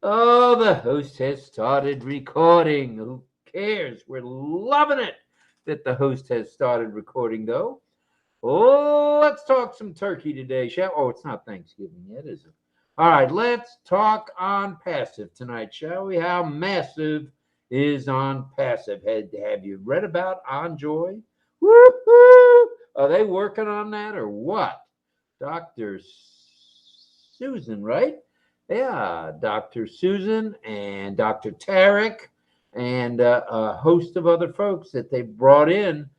Oh, the host has started recording. Who cares? We're loving it that the host has started recording, though. Oh, let's talk some turkey today, shall we? Oh, it's not Thanksgiving yet, is it? All right, let's talk on passive tonight, shall we? How massive is on passive? Have you read about Enjoy? Woo-hoo! Are they working on that or what? Dr. Susan, right? Yeah, Dr. Susan and Dr. Tarek and a host of other folks that they brought in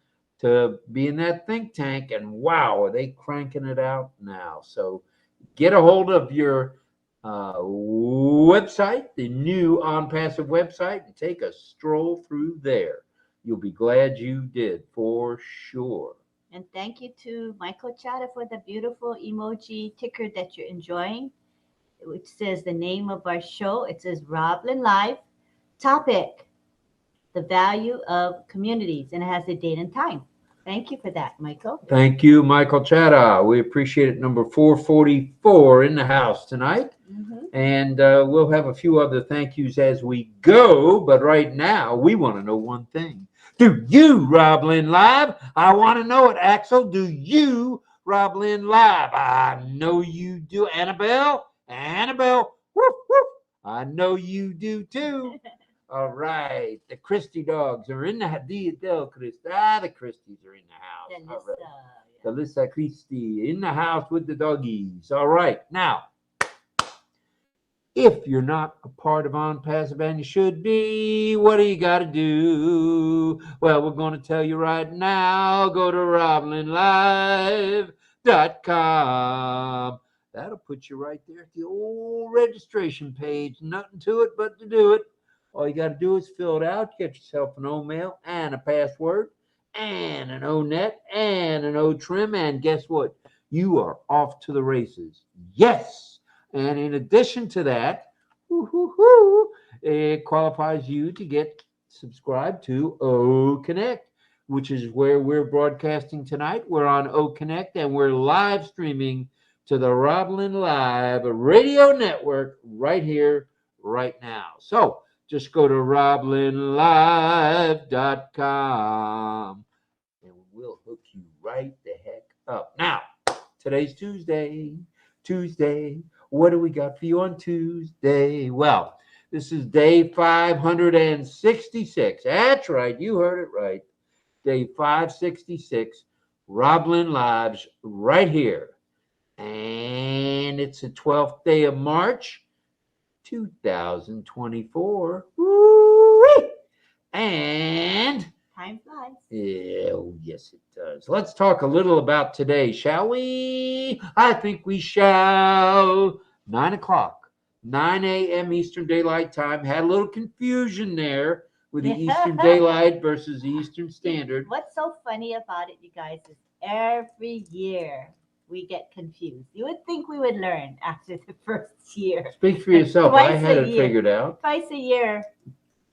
to be in that think tank. And wow, are they cranking it out now? So get a hold of your website, the new On Passive website, and take a stroll through there. You'll be glad you did for sure. And thank you to Michael Chata for the beautiful emoji ticker that you're enjoying, which says the name of our show. It says RobLynn Live. Topic: the value of communities, and it has the date and time. Thank you for that, Michael. Thank you, Michael Chata. We appreciate it. Number 444 in the house tonight. And we'll have a few other thank yous as we go. But right now, we want to know one thing. Do you, RobLynn Live? I want to know it, Axel. Do you, RobLynn Live? I know you do. Annabelle? Woof, woof. I know you do too. All right. The Christie dogs are in the house. The Christies are in the house. All right. Alyssa Christie in the house with the doggies. All right. Now, if you're not a part of On Passive and you should be, what do you got to do? Well, we're going to tell you right now. Go to RobLynnLive.com. That'll put you right there at the old registration page. Nothing to it but to do it. All you got to do is fill it out. Get yourself an O-mail and a password and an O-net and an O-trim. And guess what? You are off to the races. Yes. And in addition to that, it qualifies you to get subscribed to OConnect, which is where we're broadcasting tonight. We're on OConnect and we're live streaming to the RobLynn Live radio network right here, right now. So just go to RobLynnLive.com and we'll hook you right the heck up. Now, today's Tuesday. What do we got for you on Tuesday? Well, this is day 566. That's right. You heard it right. Day 566. RobLynn Lives right here. And it's the 12th day of March, 2024. Woo-wee! And time flies. Yeah, oh, yes, it does. Let's talk a little about today, shall we? I think we shall. 9 o'clock, 9 a.m. Eastern Daylight Time. Had a little confusion there with the Eastern Daylight versus the Eastern Standard. What's so funny about it, you guys, is every year we get confused. You would think we would learn after the first year. Speak for yourself. I had it figured out. Twice a year,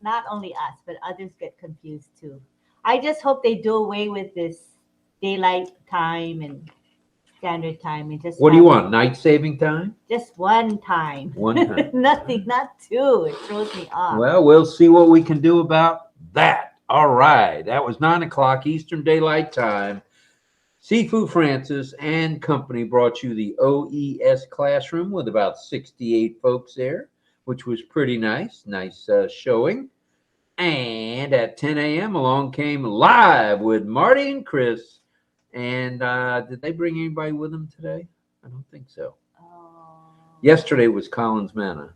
not only us, but others get confused too. I just hope they do away with this daylight time and standard time and just. What do you want? Night saving time? Just one time. One time. Nothing, not two. It throws me off. Well, we'll see what we can do about that. All right. That was 9 o'clock Eastern Daylight Time. Sifu Francis and company brought you the OES classroom with about 68 folks there, which was pretty nice. Nice showing. And at 10 a.m. along came Live with Marty and Chris. And did they bring anybody with them today? I don't think so. Yesterday was Collins Manna.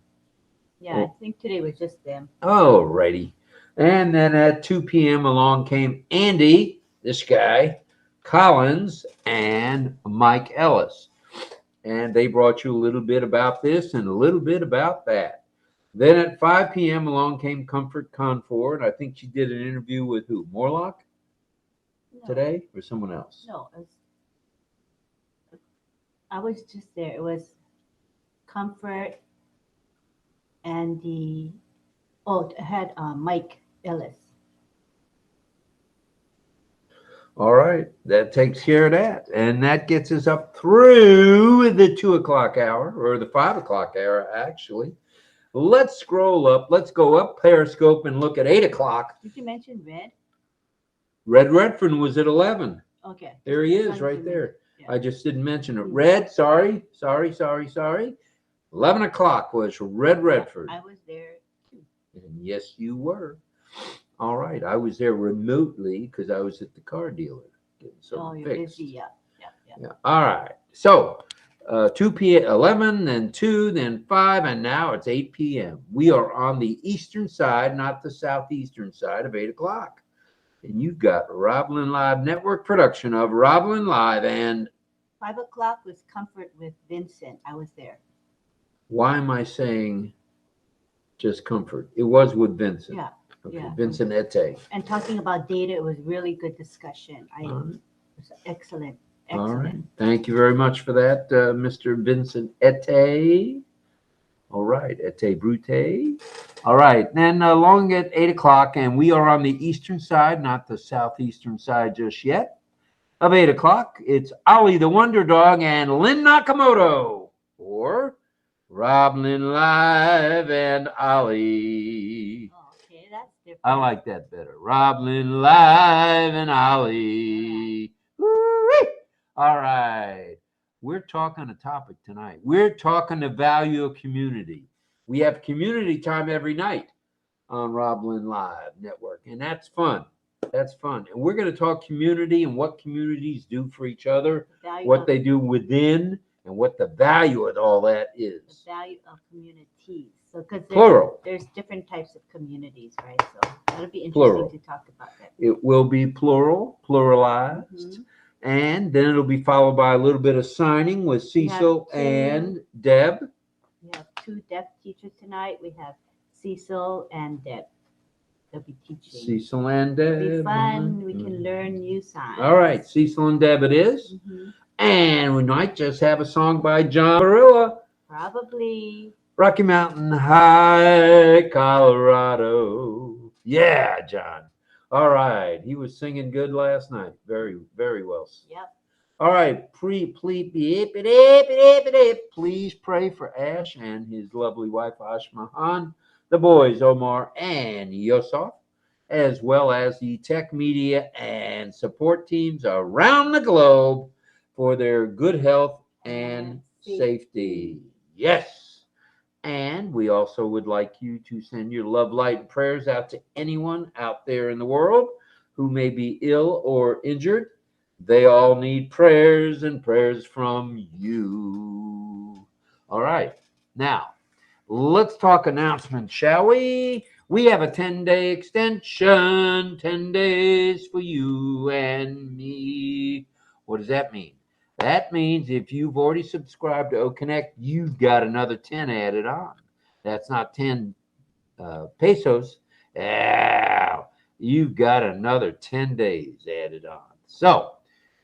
Yeah, I think today was just them. Oh, righty. And then at 2 p.m. along came Andy, this guy, Collins, and Mike Ellis. And they brought you a little bit about this and a little bit about that. Then at 5 p.m. along came Comfort Confort. I think she did an interview with who? Morlock? No. Today? Or someone else? No, I was just there. It was Comfort and it had Mike Ellis. All right. That takes care of that. And that gets us up through the 2 o'clock hour, or the 5 o'clock hour, actually. Let's scroll up. Let's go up Periscope and look at 8 o'clock. Did you mention Red? Red Redford was at 11. Okay. There he is right there. I just didn't mention it. Red, sorry. 11 o'clock was Red Redford. I was there too. And yes, you were. All right. I was there remotely because I was at the car dealer getting something you're fixed. busy. Yeah. All right. So 2 p.m., 11, then 2, then 5, and now it's 8 p.m. We are on the eastern side, not the southeastern side of 8 o'clock. And you've got RobLynn Live Network production of RobLynn Live. And 5 o'clock was Comfort with Vincent. I was there. why am I saying just Comfort? It was with Vincent. Yeah. Okay. Yeah. Vincent Ete. And talking about data, it was really good discussion. It was excellent. All right. Thank you very much for that, Mr. Vincent Ete. All right. Ete Brute. All right. Then along at 8 o'clock, and we are on the eastern side, not the southeastern side just yet, of 8 o'clock. It's Ollie the Wonder Dog and Lynn Nakamoto, or RobLynn Live and Ollie. Okay, that's different. I like that better. RobLynn Live and Ollie. Woo-wee! All right. We're talking a topic tonight. We're talking the value of community. We have community time every night on RobLynn Live Network, and that's fun. That's fun. And we're going to talk community and what communities do for each other, what they do within, and what the value of all that is. The value of communities. So, because there's different types of communities, right? So that'll be interesting to talk about that. It will be plural, pluralized. Mm-hmm. And then it'll be followed by a little bit of signing with Cecil and Deb. We have 2 deaf teachers tonight. We have Cecil and Deb. They'll be teaching. Cecil and Deb. It'll be fun. We can learn new signs. All right. Cecil and Deb it is. Mm-hmm. And we might just have a song by John Barilla. Probably. Rocky Mountain High, Colorado. Yeah, John. All right. He was singing good last night. Very, very well. Yep. All right. Please pray for Ash and his lovely wife, Ashmahan, the boys, Omar and Yosef, as well as the tech media and support teams around the globe for their good health and safety. Yes. And we also would like you to send your love, light, and prayers out to anyone out there in the world who may be ill or injured. They all need prayers and prayers from you. All right. Now, let's talk announcements, shall we? We have a 10-day extension, 10 days for you and me. What does that mean? That means if you've already subscribed to OConnect, you've got another 10 added on. That's not 10 pesos. You've got another 10 days added on. So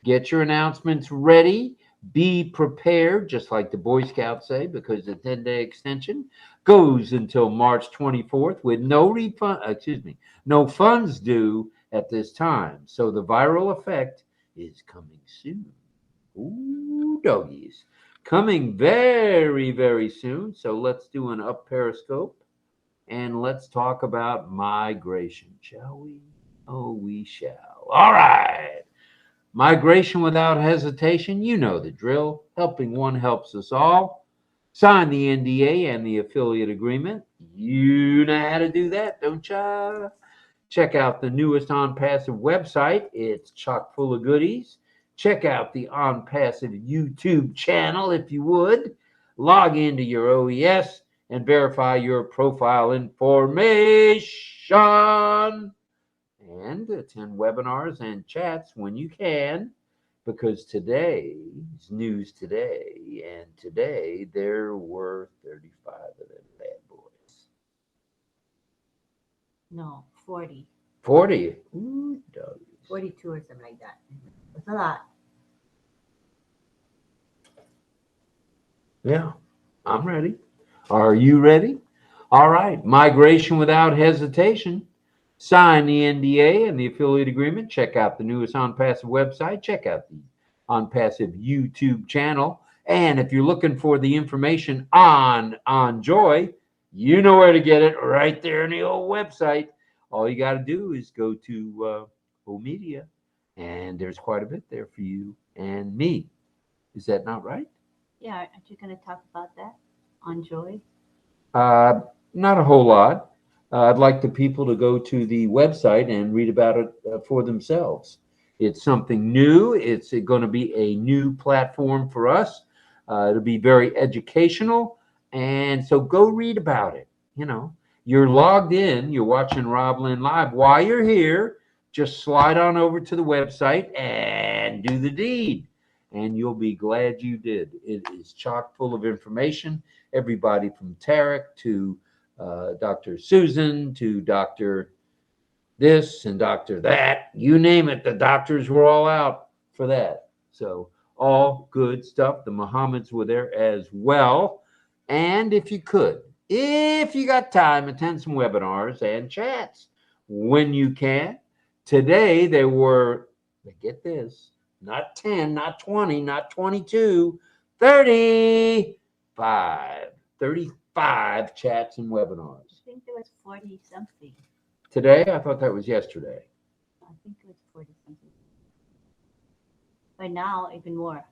get your announcements ready. Be prepared, just like the Boy Scouts say, because the 10-day extension goes until March 24th with no funds due at this time. So the viral effect is coming soon. Ooh, doggies. Coming very, very soon. So let's do an up Periscope and let's talk about migration, shall we? Oh, we shall. All right. Migration without hesitation. You know the drill. Helping one helps us all. Sign the NDA and the affiliate agreement. You know how to do that, don't ya? Check out the newest ONPASSIVE website. It's chock full of goodies. Check out the ONPASSIVE YouTube channel if you would. Log into your OES and verify your profile information. And attend webinars and chats when you can, because today's news today, and today there were 35 of them bad boys. No, 40. 40? Ooh, doggies. 42 or something like that. That's a lot. Yeah, I'm ready. Are you ready? All right. Migration without hesitation. Sign the NDA and the affiliate agreement. Check out the newest ONPASSIVE website. Check out the ONPASSIVE YouTube channel. And if you're looking for the information on Joy, You know where to get it, right there in the old website. All you got to do is go to Media, and there's quite a bit there for you and me. Is that not right? Yeah, aren't you going to talk about that on Joy? Uh, Not a whole lot. I'd like the people to go to the website and read about it for themselves. It's something new. It's going to be a new platform for us. It'll be very educational. And so go read about it. You know, you're logged in, you're watching RobLynn Live. While you're here, just slide on over to the website and do the deed. And you'll be glad you did. It is chock full of information. Everybody from Tarek to Dr. Susan to Dr. this and Dr. that, you name it, the doctors were all out for that. So, all good stuff. The Mohammeds were there as well. And if you got time, attend some webinars and chats when you can. Today, there were, get this, not 10, not 20, not 22, 35. 35 chats and webinars. I think there was 40 something. Today? I thought that was yesterday. I think it was 40 something. But now, even more.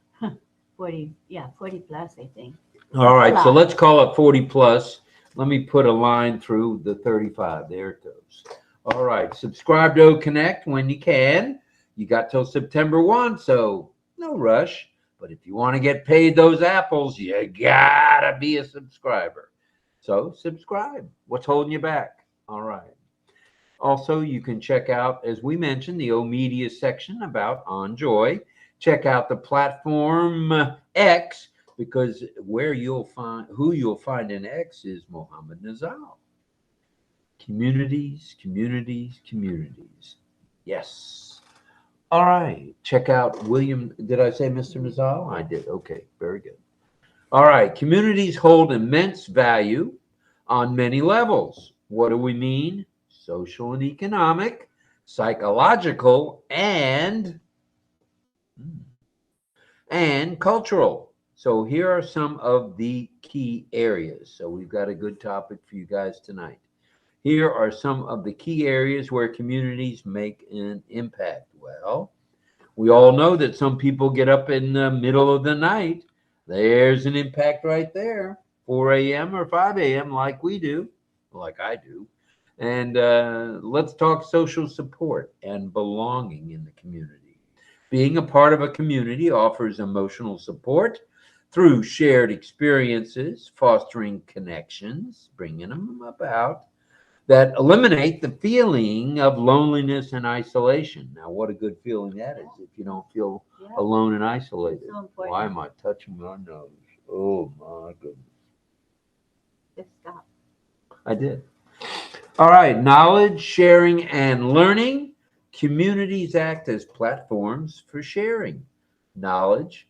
40, yeah, 40 plus, I think. All right, so let's call it 40 plus. Let me put a line through the 35. There it goes. All right, subscribe to OConnect when you can. You got till September 1, so no rush. But if you want to get paid those apples, you gotta be a subscriber. So subscribe. What's holding you back? All right. Also, you can check out, as we mentioned, the O Media section about OnJoy. Check out the platform X, because who you'll find in X is Mohammed Nazal. Communities, communities, communities. Yes. All right. Check out William. Did I say Mr. Nazal? I did. Okay. Very good. All right. Communities hold immense value on many levels. What do we mean? Social and economic, psychological, and cultural. So here are some of the key areas. So we've got a good topic for you guys tonight. Here are some of the key areas where communities make an impact. Well, we all know that some people get up in the middle of the night. There's an impact right there. 4 a.m. or 5 a.m. like we do, like I do. And let's talk social support and belonging in the community. Being a part of a community offers emotional support through shared experiences, fostering connections, bringing them about, that eliminate the feeling of loneliness and isolation. Now, what a good feeling that is if you don't feel alone and isolated. So Why am I touching my nose? Oh, my goodness. Just stop. I did. All right, knowledge, sharing, and learning. Communities act as platforms for sharing knowledge,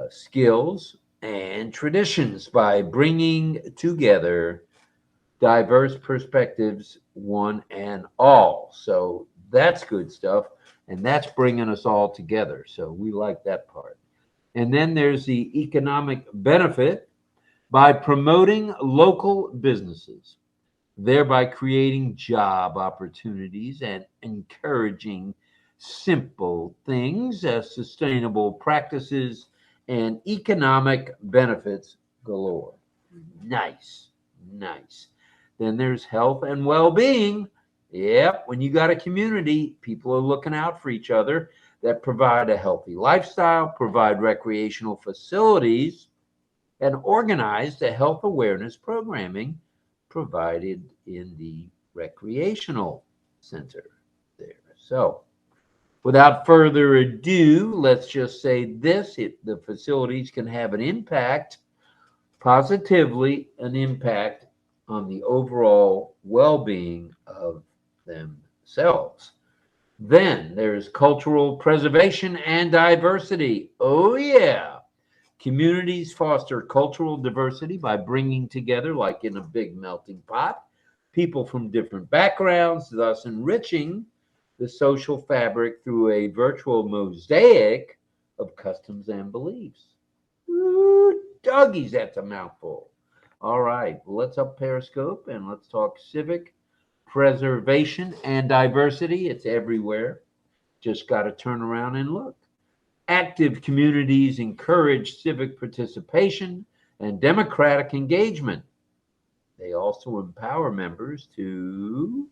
skills, and traditions by bringing together diverse perspectives, one and all. So that's good stuff. And that's bringing us all together. So we like that part. And then there's the economic benefit by promoting local businesses, thereby creating job opportunities and encouraging simple things as sustainable practices and economic benefits galore. Nice, nice. Then there's health and well-being. Yep, when you got a community, people are looking out for each other, that provide a healthy lifestyle, provide recreational facilities, and organize the health awareness programming provided in the recreational center there. So without further ado, let's just say this: the facilities can have an impact, positively an impact on the overall well-being of themselves. Then there's cultural preservation and diversity. Oh, yeah. Communities foster cultural diversity by bringing together, like in a big melting pot, people from different backgrounds, thus enriching the social fabric through a virtual mosaic of customs and beliefs. Ooh, doggies, that's a mouthful. All right, well, let's up Periscope and let's talk civic preservation and diversity. It's everywhere. Just got to turn around and look. Active communities encourage civic participation and democratic engagement. They also empower members to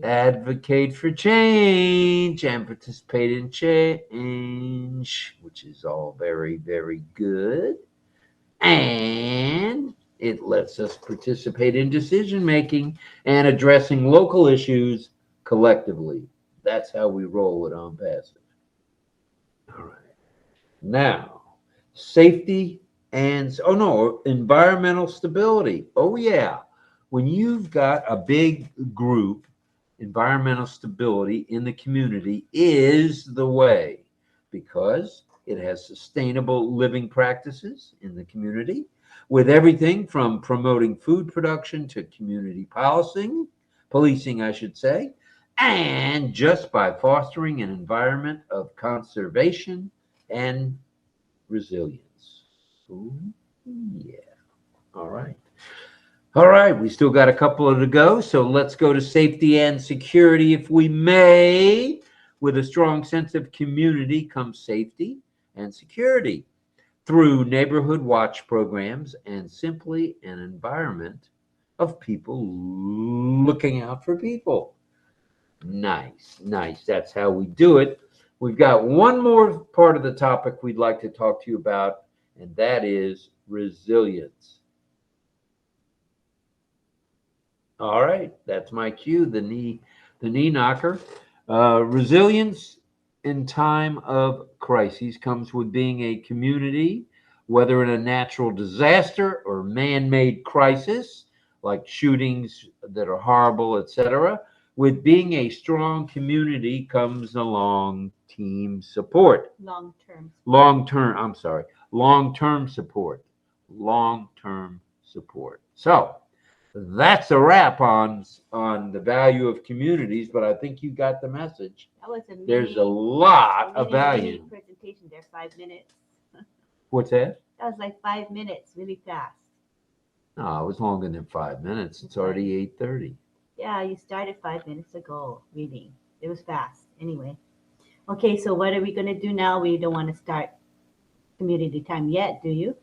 advocate for change and participate in change, which is all very, very good. And it lets us participate in decision making and addressing local issues collectively. That's how we roll it on Passive. All right. Now, safety and, oh no, environmental stability. Oh, yeah. When you've got a big group, environmental stability in the community is the way because it has sustainable living practices in the community with everything from promoting food production to community policing, I should say, and just by fostering an environment of conservation and resilience. Ooh, yeah. All right. All right. We still got a couple to go. So let's go to safety and security, if we may. With a strong sense of community comes safety and security through neighborhood watch programs and simply an environment of people looking out for people. Nice, nice. That's how we do it. We've got one more part of the topic we'd like to talk to you about, and that is resilience. All right, that's my cue, the knee knocker. Resilience in time of crises comes with being a community, whether in a natural disaster or man-made crisis, like shootings that are horrible, etc. With being a strong community comes along team support. I'm sorry, long-term support. Long-term support. So that's a wrap on the value of communities, but I think you got the message. That was a There's a lot of mini value. presentation there, 5 minutes. What's that? That was like 5 minutes, really fast. No, it was longer than 5 minutes. It's already 8:30. Yeah, you started 5 minutes ago reading. It was fast. Anyway. Okay, so what are we going to do now? We don't want to start community time yet, do you?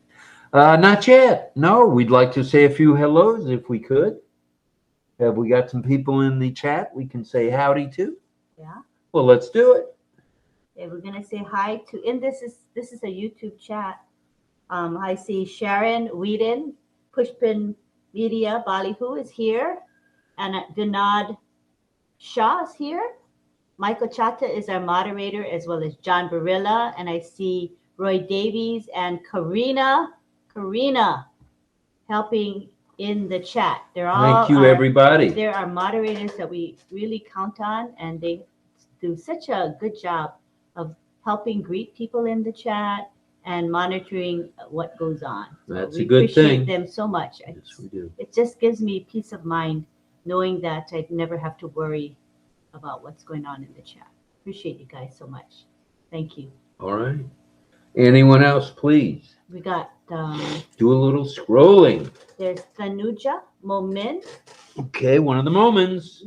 Not yet. No, we'd like to say a few hellos if we could. Have we got some people in the chat we can say howdy to? Yeah. Well, let's do it. Okay, we're gonna say hi to, and this is a YouTube chat. I see Sharon Whedon, Pushpin Media, Ballyhoo is here, and Vinod Shah is here. Michael Chatta is our moderator, as well as John Barilla, and I see Roy Davies and Karina helping in the chat. Thank you, everybody. There are moderators that we really count on, and they do such a good job of helping greet people in the chat and monitoring what goes on. That's a good thing. We appreciate them so much. Yes, we do. It just gives me peace of mind knowing that I never have to worry about what's going on in the chat. Appreciate you guys so much. Thank you. All right. Anyone else, please? We got do a little scrolling. There's Tanuja Momin. Okay, one of the Momins.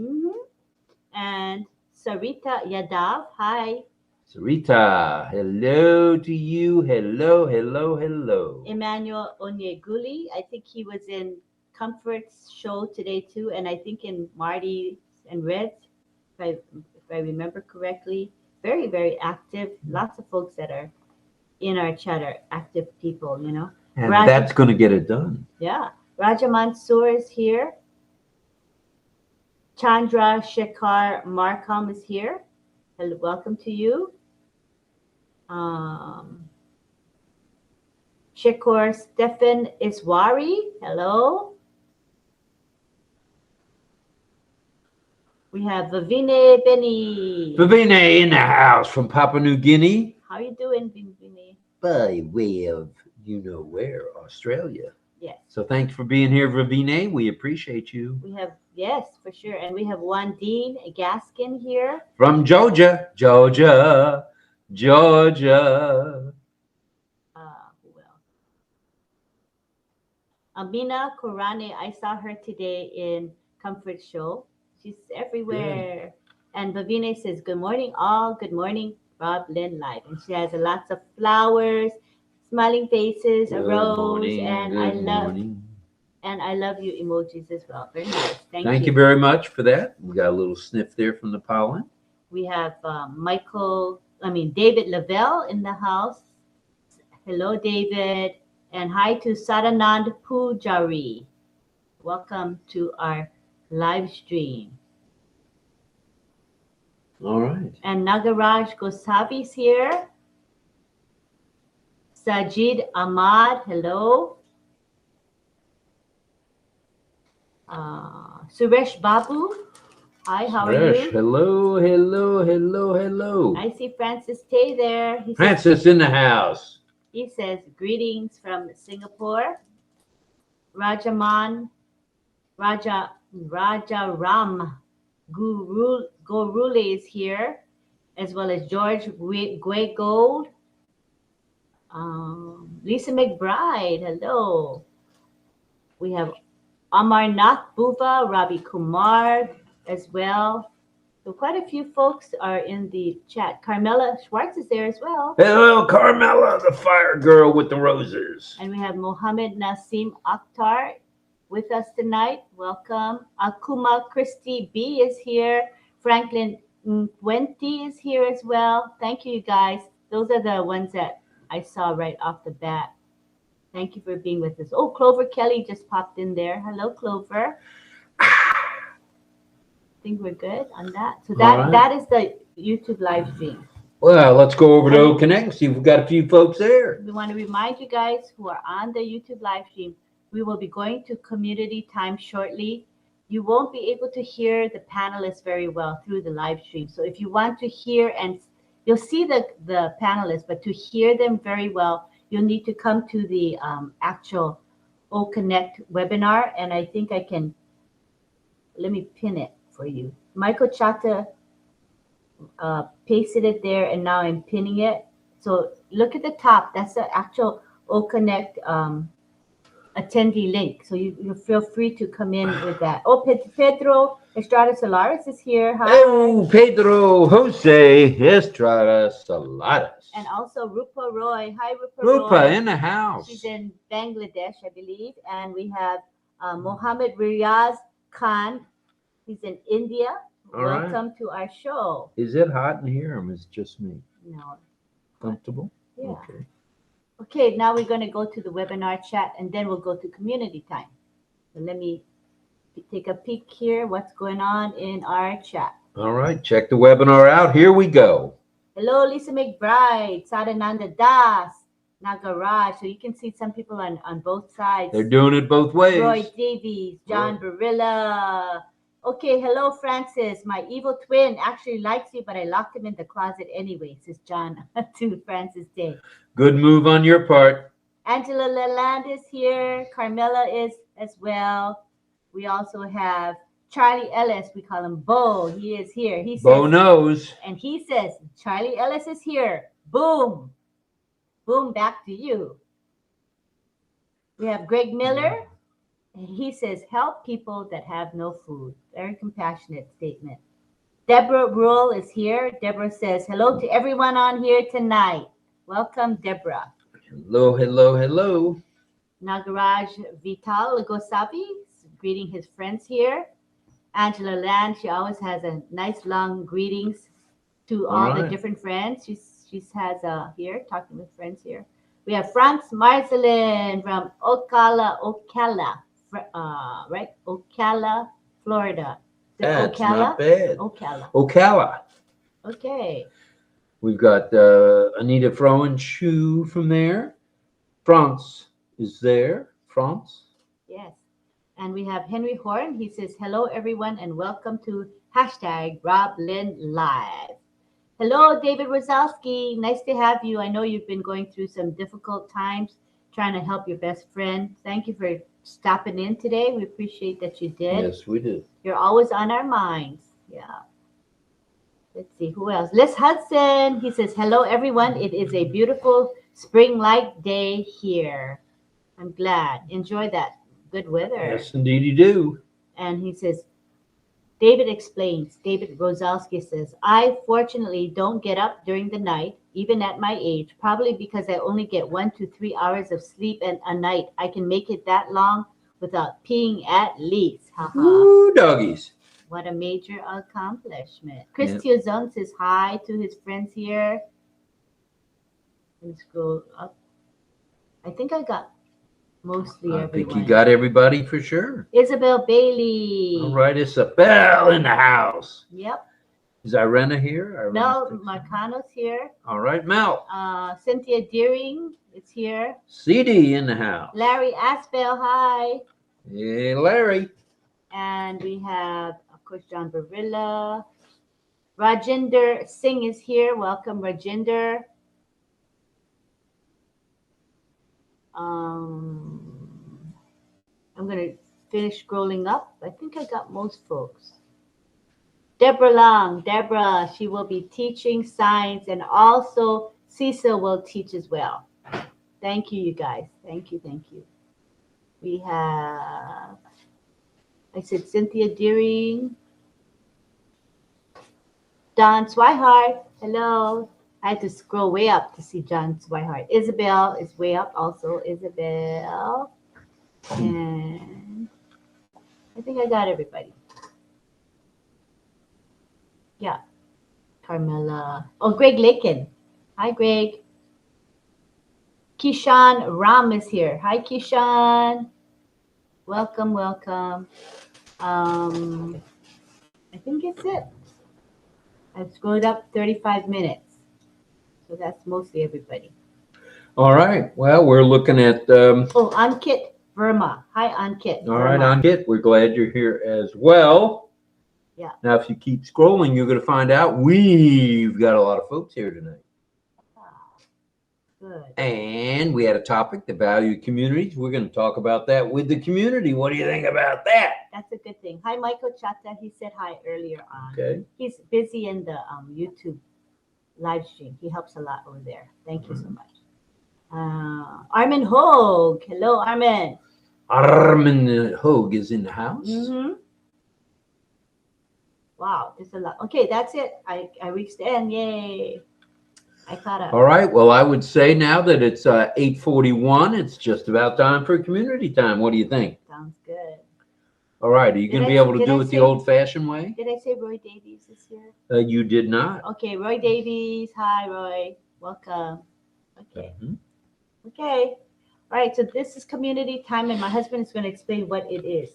And Sarita Yadav. Hi. Sarita, hello to you. Hello, hello, hello. Emmanuel Onyeguli. I think he was in Comfort's show today too, and I think in Marty and Red's, if I remember correctly. Very, very active. Lots of folks that are in our chat are active people, you know. And that's going to get it done. Yeah. Raja Mansoor is here. Chandra Shekhar Markham is here. Hello, welcome to you. Shekhar Stefan Iswari. Hello. We have Vivine Benny. Vivine in the house from Papua New Guinea. How you doing, Vivine? By way of where, Australia. Yes. So thanks for being here, Vivine. We appreciate you. We have, yes, for sure. And we have Wandine Gaskin here. From Georgia. Georgia. Who else? Amina Korane, I saw her today in Comfort Show. She's everywhere. And Bavine says, good morning, all. Good morning, RobLynn Live. And she has lots of flowers, smiling faces, a Good rose, morning. and Good morning. I love you emojis as well. Very nice. Thank you very much for that. We got a little sniff there from the pollen. We have David Lavelle in the house. Hello, David. And hi to Sadanand Pujari. Welcome to our live stream. All right. And Nagaraj Gosavi's here. Sajid Ahmad, hello. Suresh Babu, hi, how are you? Hello, hello, hello, hello. I see Francis Tay there. Francis in the house. He says, greetings from Singapore. Rajaram Gurule is here, as well as George Gway Gold. Lisa McBride, hello. We have Amarnath Buva, Ravi Kumar as well. So quite a few folks are in the chat. Carmela Schwartz is there as well. Hello, Carmela, the fire girl with the roses. And we have Mohammed Nasim Akhtar with us tonight. Welcome. Akuma Christie B is here. Franklin Wenti is here as well. Thank you, guys. Those are the ones that I saw right off the bat. Thank you for being with us. Oh, Clover Kelly just popped in there. Hello, Clover. I think we're good on that. So that is the YouTube live stream. Well, let's go over to OConnect and see if we've got a few folks there. We want to remind you guys who are on the YouTube live stream, we will be going to community time shortly. You won't be able to hear the panelists very well through the live stream. So if you want to hear, and you'll see the panelists, but to hear them very well, you'll need to come to the actual OConnect webinar. And I think I can, let me pin it for you. Michael Chata pasted it there, and now I'm pinning it. So look at the top. That's the actual OConnect attendee link. So you feel free to come in with that. Oh, Pedro Estrada Solares is here. Hi. Oh, Pedro Jose Estrada Solares. And also Rupa Roy. Hi, Rupa Rupa Roy. in the house. She's in Bangladesh, I believe. And we have Mohammed Riaz Khan. He's in India. Welcome to our show. Is it hot in here, or is it just me? No. Comfortable? Yeah. Okay. Okay, now we're going to go to the webinar chat, and then we'll go to community time. So let me take a peek here. What's going on in our chat? All right, check the webinar out. Here we go. Hello, Lisa McBride, Sadananda Das, Nagaraj. So you can see some people on both sides. They're doing it both ways. Roy Davies, John Barilla. Okay, hello, Francis. My evil twin actually likes you, but I locked him in the closet anyway, says John to Francis Day. Good move on your part. Angela Leland is here. Carmela is as well. We also have Charlie Ellis. We call him Bo. He is here. He says, Bo knows. And he says, Charlie Ellis is here. Boom. Boom, back to you. We have Greg Miller. And he says, help people that have no food. Very compassionate statement. Deborah Rule is here. Deborah says, hello to everyone on here tonight. Welcome, Deborah. Hello, hello, hello. Nagaraj Vital Gosavi, greeting his friends here. Angela Land, she always has a nice long greetings to all the different friends. She has here, talking with friends here. We have Franz Marcelin from Ocala, right? Ocala, Florida. That's Ocala? not bad. Ocala. Ocala. Okay. We've got Anita Frohenschuh from there. France is there. France. Yes. And we have Henry Horn. He says, hello, everyone, and welcome to #RobLynn Live. Hello, David Rosowski. Nice to have you. I know you've been going through some difficult times trying to help your best friend. Thank you for stopping in today. We appreciate that you did. Yes, we did. You're always on our minds. Yeah. Let's see, who else? Les Hudson. He says, hello, everyone. It is a beautiful spring-like day here. I'm glad. Enjoy that. good weather. Yes, indeed you do. And he says, David explains, David Rosalski says, I fortunately don't get up during the night, even at my age, probably because I only get 1 to 3 hours of sleep a night. I can make it that long without peeing at least. Haha. Woo, doggies. What a major accomplishment. Chris Tiozon says hi to his friends here. Let's scroll up. I think I got mostly everyone. I think you got everybody for sure. Isabel Bailey. All right, Isabel in the house. Yep. Is Irena here? Mel Marcano's here. All right, Mel. Cynthia Deering is here. CD in the house. Larry Aspel, hi. Hey, Larry. And we have, of course, John Barilla. Rajinder Singh is here. Welcome, Rajinder. I'm going to finish scrolling up. I think I got most folks. Deborah Long. Deborah, she will be teaching science, and also Cecil will teach as well. Thank you, you guys. Thank you, thank you. We have, I said Cynthia Deering. Don Swihart. Hello. I had to scroll way up to see John Swihart. Isabel is way up also. Isabel. And I think I got everybody. Yeah. Carmela. Oh, Greg Lakin. Hi, Greg. Kishan Ram is here. Hi, Kishan. Welcome, welcome. I think it's it. I've scrolled up 35 minutes. So that's mostly everybody. All right. Well, we're looking at... Ankit Verma. Hi, Ankit. All right, Ankit. We're glad you're here as well. Yeah. Now, if you keep scrolling, you're going to find out we've got a lot of folks here tonight. Good. And we had a topic, the value of communities. We're going to talk about that with the community. What do you think about that? That's a good thing. Hi, Michael Chata. He said hi earlier on. Okay. He's busy in the YouTube live stream. He helps a lot over there. Thank you so much. Armin Hogue. Hello, Armin. Armin Hogue is in the house. Mm-hmm. Wow, there's a lot. Okay, that's it. I reached the end. Yay. I caught up. All right. Well, I would say now that it's 8:41, it's just about time for community time. What do you think? Sounds good. All right. Are you going to be able to do it the old-fashioned way? Did I say Roy Davies is here? You did not. Okay, Roy Davies. Hi, Roy. Welcome. Okay. Okay. All right. So this is community time, and my husband is going to explain what it is.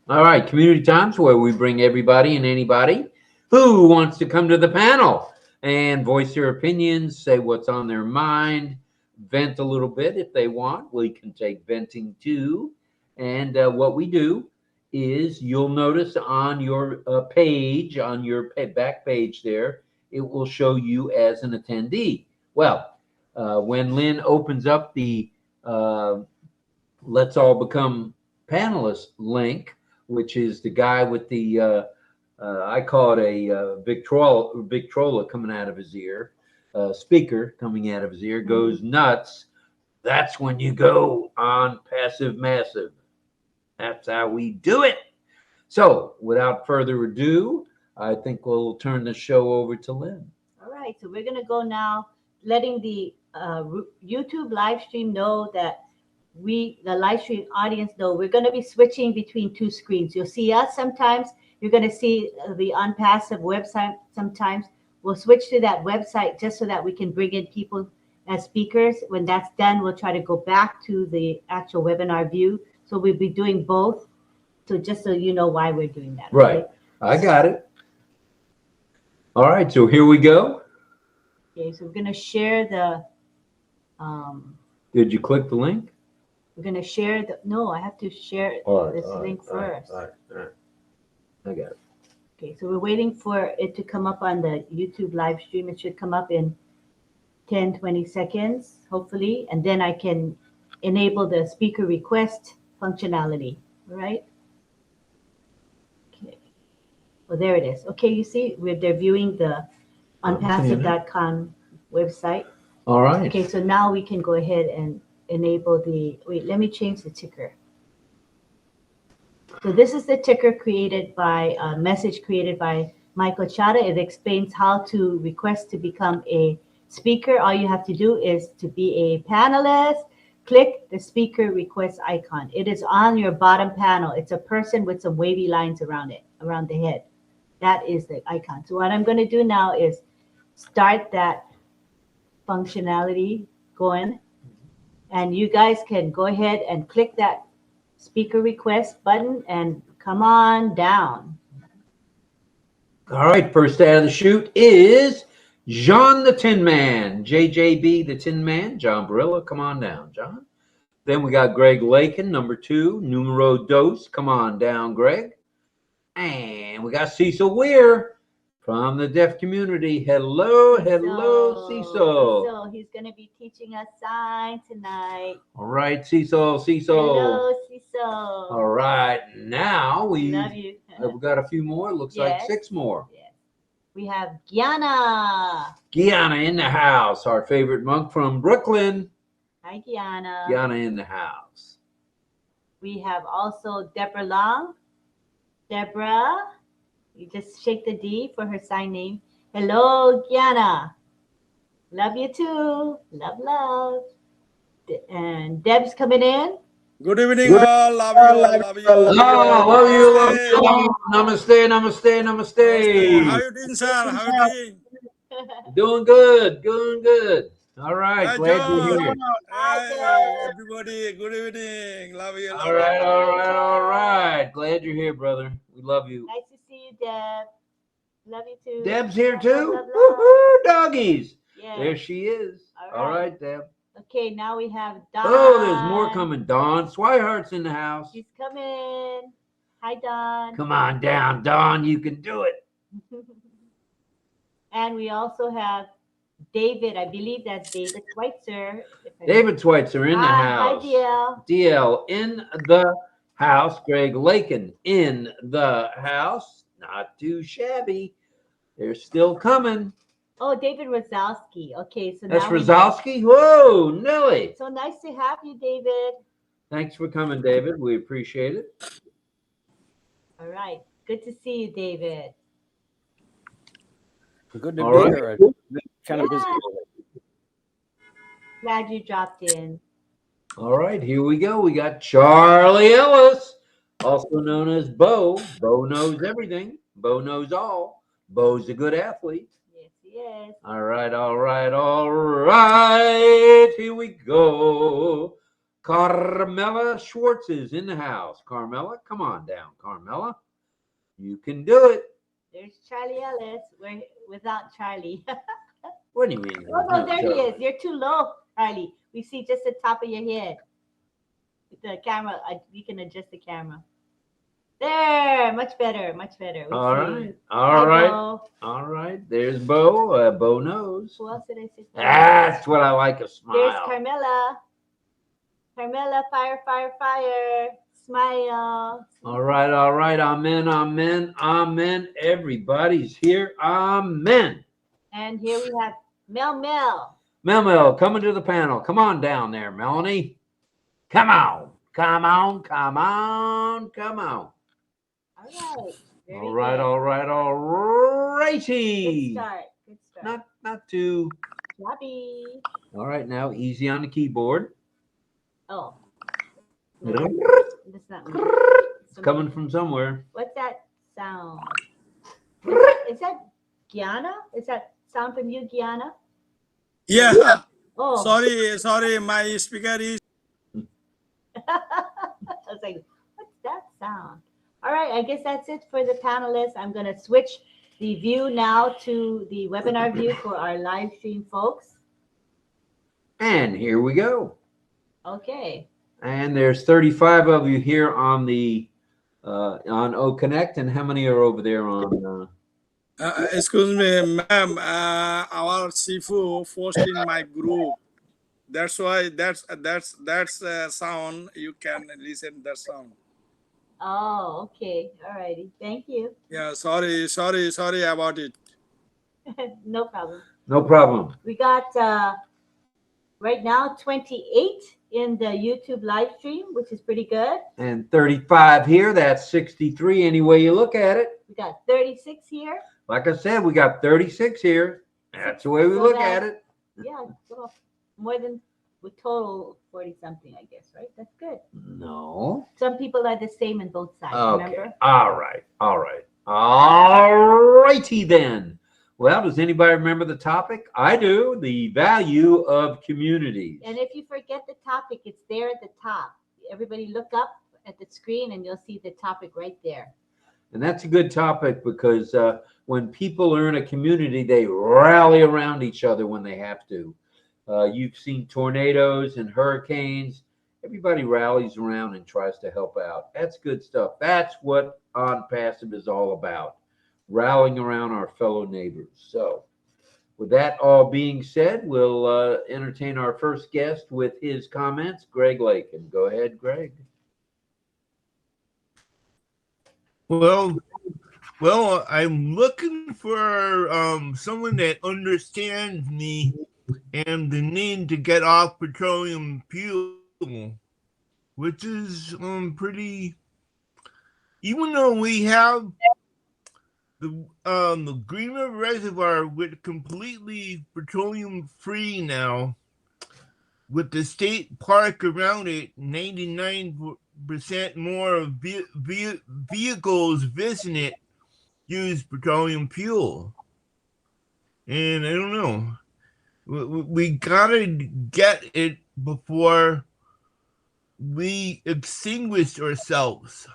All right. Community time's where we bring everybody and anybody who wants to come to the panel and voice their opinions, say what's on their mind, vent a little bit if they want. We can take venting too. And what we do is you'll notice on your page, on your back page there, it will show you as an attendee. Well, when Lynn opens up the Let's All Become Panelists link, which is the guy with the I call it a Victrola coming out of his ear, speaker coming out of his ear, goes nuts. That's when you go on Passive Massive. That's how we do it. So without further ado, I think we'll turn the show over to Lynn. All right. So we're going to go now, letting the YouTube live stream know that the live stream audience know we're going to be switching between two screens. You'll see us sometimes. You're going to see the ONPASSIVE website sometimes. We'll switch to that website just so that we can bring in people as speakers. When that's done, we'll try to go back to the actual webinar view. So we'll be doing both. So just so you know why we're doing that. Right. Okay? I got it. All right. So here we go. Okay. So we're going to share the... Did you click the link? We're going to share the... No, I have to share this link first. All right. I got it. Okay, so we're waiting for it to come up on the YouTube live stream. It should come up in 10, 20 seconds, hopefully. And then I can enable the speaker request functionality, all right? Okay. Well, there it is. Okay, you see, they're viewing the onpassive.com website. All right. Okay, so now we can go ahead and enable the... Wait, let me change the ticker. So this is the ticker created by a message created by Michael Chada. It explains how to request to become a speaker. All you have to do is to be a panelist. Click the speaker request icon. It is on your bottom panel. It's a person with some wavy lines around it, around the head. That is the icon. So what I'm going to do now is start that functionality going. And you guys can go ahead and click that speaker request button and come on down. All right, first out of the chute is John the Tin Man, JJB the Tin Man, John Barilla. Come on down, John. Then we got Greg Lakin, number 2, numero dos. Come on down, Greg. And we got Cecil Weir from the deaf community. Hello, hello, Cecil. Cecil, he's going to be teaching us sign tonight. All right, Cecil. Hello, Cecil. All right, now we Love you. we've got a few more. Looks like 6 more. Yes. We have Gianna. Gianna in the house, our favorite monk from Brooklyn. Hi, Gianna. Gianna in the house. We have also Deborah Long. Deborah, you just shake the D for her sign name. Hello, Gianna. Love you too. Love, love. And Deb's coming in. Good evening, all. Love you, love you. Oh, love you, love you. Namaste, namaste, namaste. How you doing, sir? How you doing? Doing good, doing good. All right, Hi, glad John. you're here. Hi, everybody. Good evening. Love you. All right, all right, all right. Glad you're here, brother. We love you. Nice to see you, Deb. Love you too. Deb's here Love, too. love, love. Woohoo, doggies. Yes. There she is. All right, Deb. Okay, now we have Don. Oh, there's more coming. Dawn Swihart's in the house. She's coming. Hi, Don. Come on down, Dawn. You can do it. And we also have David. I believe that's David Schweitzer. David Schweitzer in the house. Hi, DL. DL in the house. Greg Lakin in the house. Not too shabby. They're still coming. Oh, David Rozalski. Okay, so That's now Rozalski. Whoa, Nelly. So nice to have you, David. Thanks for coming, David. We appreciate it. All right. Good to see you, David. Good to All be right. here. Kind of busy. Glad you dropped in. All right, here we go. We got Charlie Ellis, also known as Bo. Bo knows everything. Bo knows all. Bo's a good athlete. Yes, he is. All right, all right, all right. Here we go. Carmela Schwartz is in the house. Carmela, come on down, Carmela. You can do it. There's Charlie Ellis. We're without Charlie. What do you mean? Oh, no, there he is. You're too low, Charlie. We see just the top of your head. With the camera, you can adjust the camera. There, much better, much better. All right, all Hi, right, Bo. all right. There's Bo. Bo knows. Who else did I say? That's what I like, a smile. There's Carmela. Carmela, fire, fire, fire. Smile. All right, all right. Amen, amen, amen. Everybody's here. Amen. And here we have Mel. Mel, coming to the panel. Come on down there, Melanie. Come on. Come on, come on, come on. All right. Very All right, good. all right, all righty. Good start. Good start. Not too. Shabby. All right, now easy on the keyboard. Oh. It's That's not me. coming from somewhere. What's that sound? Is that Gianna? Is that sound from you, Gianna? Yeah. Oh. Sorry. My speaker is. I was like, what's that sound? All right, I guess that's it for the panelists. I'm going to switch the view now to the webinar view for our live stream folks. And here we go. Okay. And there's 35 of you here on the on OConnect, and how many are over there on? Excuse me, ma'am. Our Sifu forced in my group. That's why that's sound. You can listen that sound. Oh, okay. All righty. Thank you. Yeah. Sorry about it. No problem. No problem. We got right now 28 in the YouTube live stream, which is pretty good. And 35 here. That's 63 any way you look at it. We got 36 here. Like I said, we got 36 here. That's the way we So look at it. Yeah, well, more than we total 40 something, I guess, right? That's good. No. Some people are the same in both sides, Okay. remember? All right. All right. All righty then. Well, does anybody remember the topic? I do. The value of communities. And if you forget the topic, it's there at the top. Everybody look up at the screen and you'll see the topic right there. And that's a good topic because when people are in a community, they rally around each other when they have to. You've seen tornadoes and hurricanes. Everybody rallies around and tries to help out. That's good stuff. That's what ONPASSIVE is all about, rallying around our fellow neighbors. So with that all being said, we'll entertain our first guest with his comments, Greg Lakin. Go ahead, Greg. Well, I'm looking for someone that understands me and the need to get off petroleum fuel, which is pretty. Even though we have the Green River Reservoir with completely petroleum free now, with the state park around it, 99% more vehicles visiting it use petroleum fuel. And I don't know. We gotta get it before we extinguish ourselves.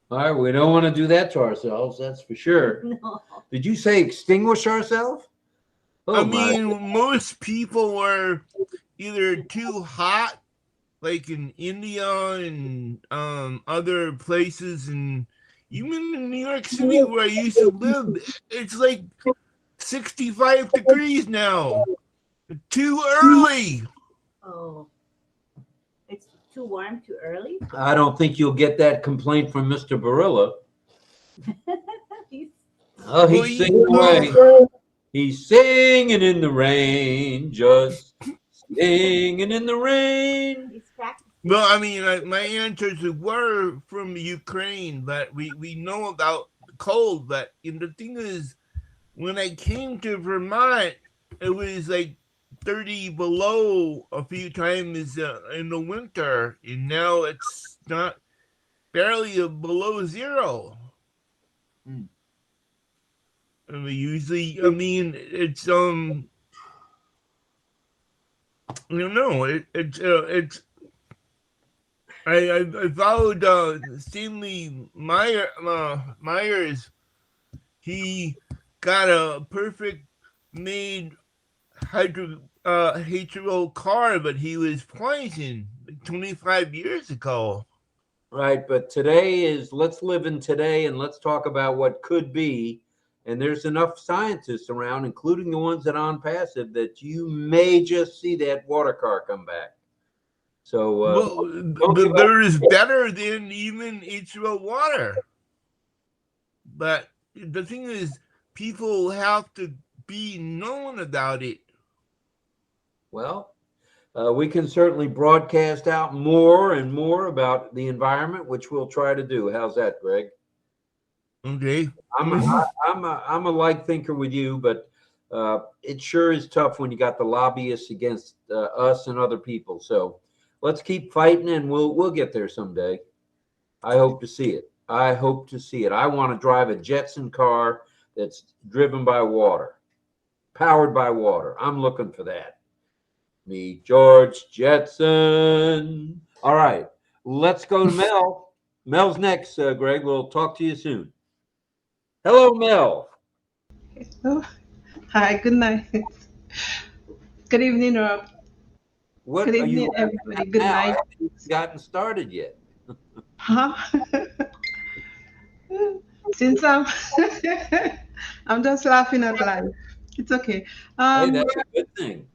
All right, we don't want to do that to ourselves, that's for sure. No. Did you say extinguish ourselves? I mean, most people are either too hot, like in India and other places, and even in New York City where I used to live, it's like 65 degrees now. Too early. Oh, it's too warm, too early. I don't think you'll get that complaint from Mr. Barilla. Oh, he's singing away. He's singing in the rain, just singing in the rain. He's practicing. Well, I mean, my ancestors were from Ukraine, but we know about the cold. But the thing is, when I came to Vermont, it was like 30 below a few times in the winter, and now it's not barely below zero. Hmm. I mean, usually, I mean, it's I don't know. It's. I followed Stanley Myers. He got a perfect made hydro car, but he was poisoned 25 years ago. Right, but today is, let's live in today and let's talk about what could be. And there's enough scientists around, including the ones at ONPASSIVE, that you may just see that water car come back. So there is better than even H2O water. But the thing is, people have to be known about it. Well, we can certainly broadcast out more and more about the environment, which we'll try to do. How's that, Greg? Okay. I'm a light thinker with you, but it sure is tough when you got the lobbyists against us and other people. So let's keep fighting, and we'll get there someday. I hope to see it. I hope to see it. I want to drive a Jetson car that's driven by water, powered by water. I'm looking for that. Me, George Jetson. All right, let's go to Mel. Mel's next, Greg. We'll talk to you soon. Hello, Mel. Oh, hi, good night. Good evening, Rob. What Good are evening, you everybody. Good now? I night. haven't gotten started yet. Huh? Since I'm just laughing at life. It's okay. Hey, that's a good thing.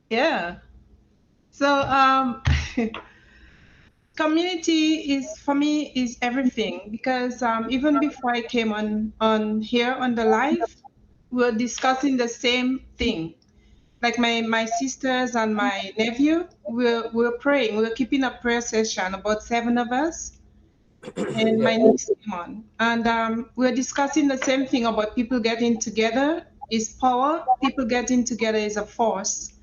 Yeah. So community is, for me, is everything, because even before I came on here on the live, we were discussing the same thing. like my sisters and my nephew, we're praying. We're keeping a prayer session, about 7 of us, and Yeah. my niece came on, and we're discussing the same thing about people getting together is power. People getting together is a force,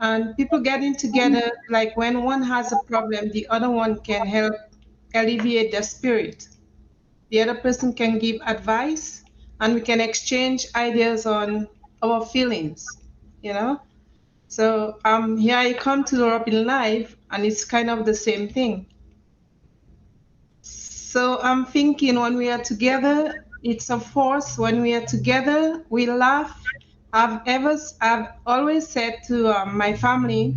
and people getting together, like when one has a problem, the other one can help alleviate the spirit. The other person can give advice, and we can exchange ideas on our feelings, you know. So here I come to RobLynn Live, and it's kind of the same thing. So I'm thinking when we are together, it's a force. When we are together, we laugh. I've always said to my family,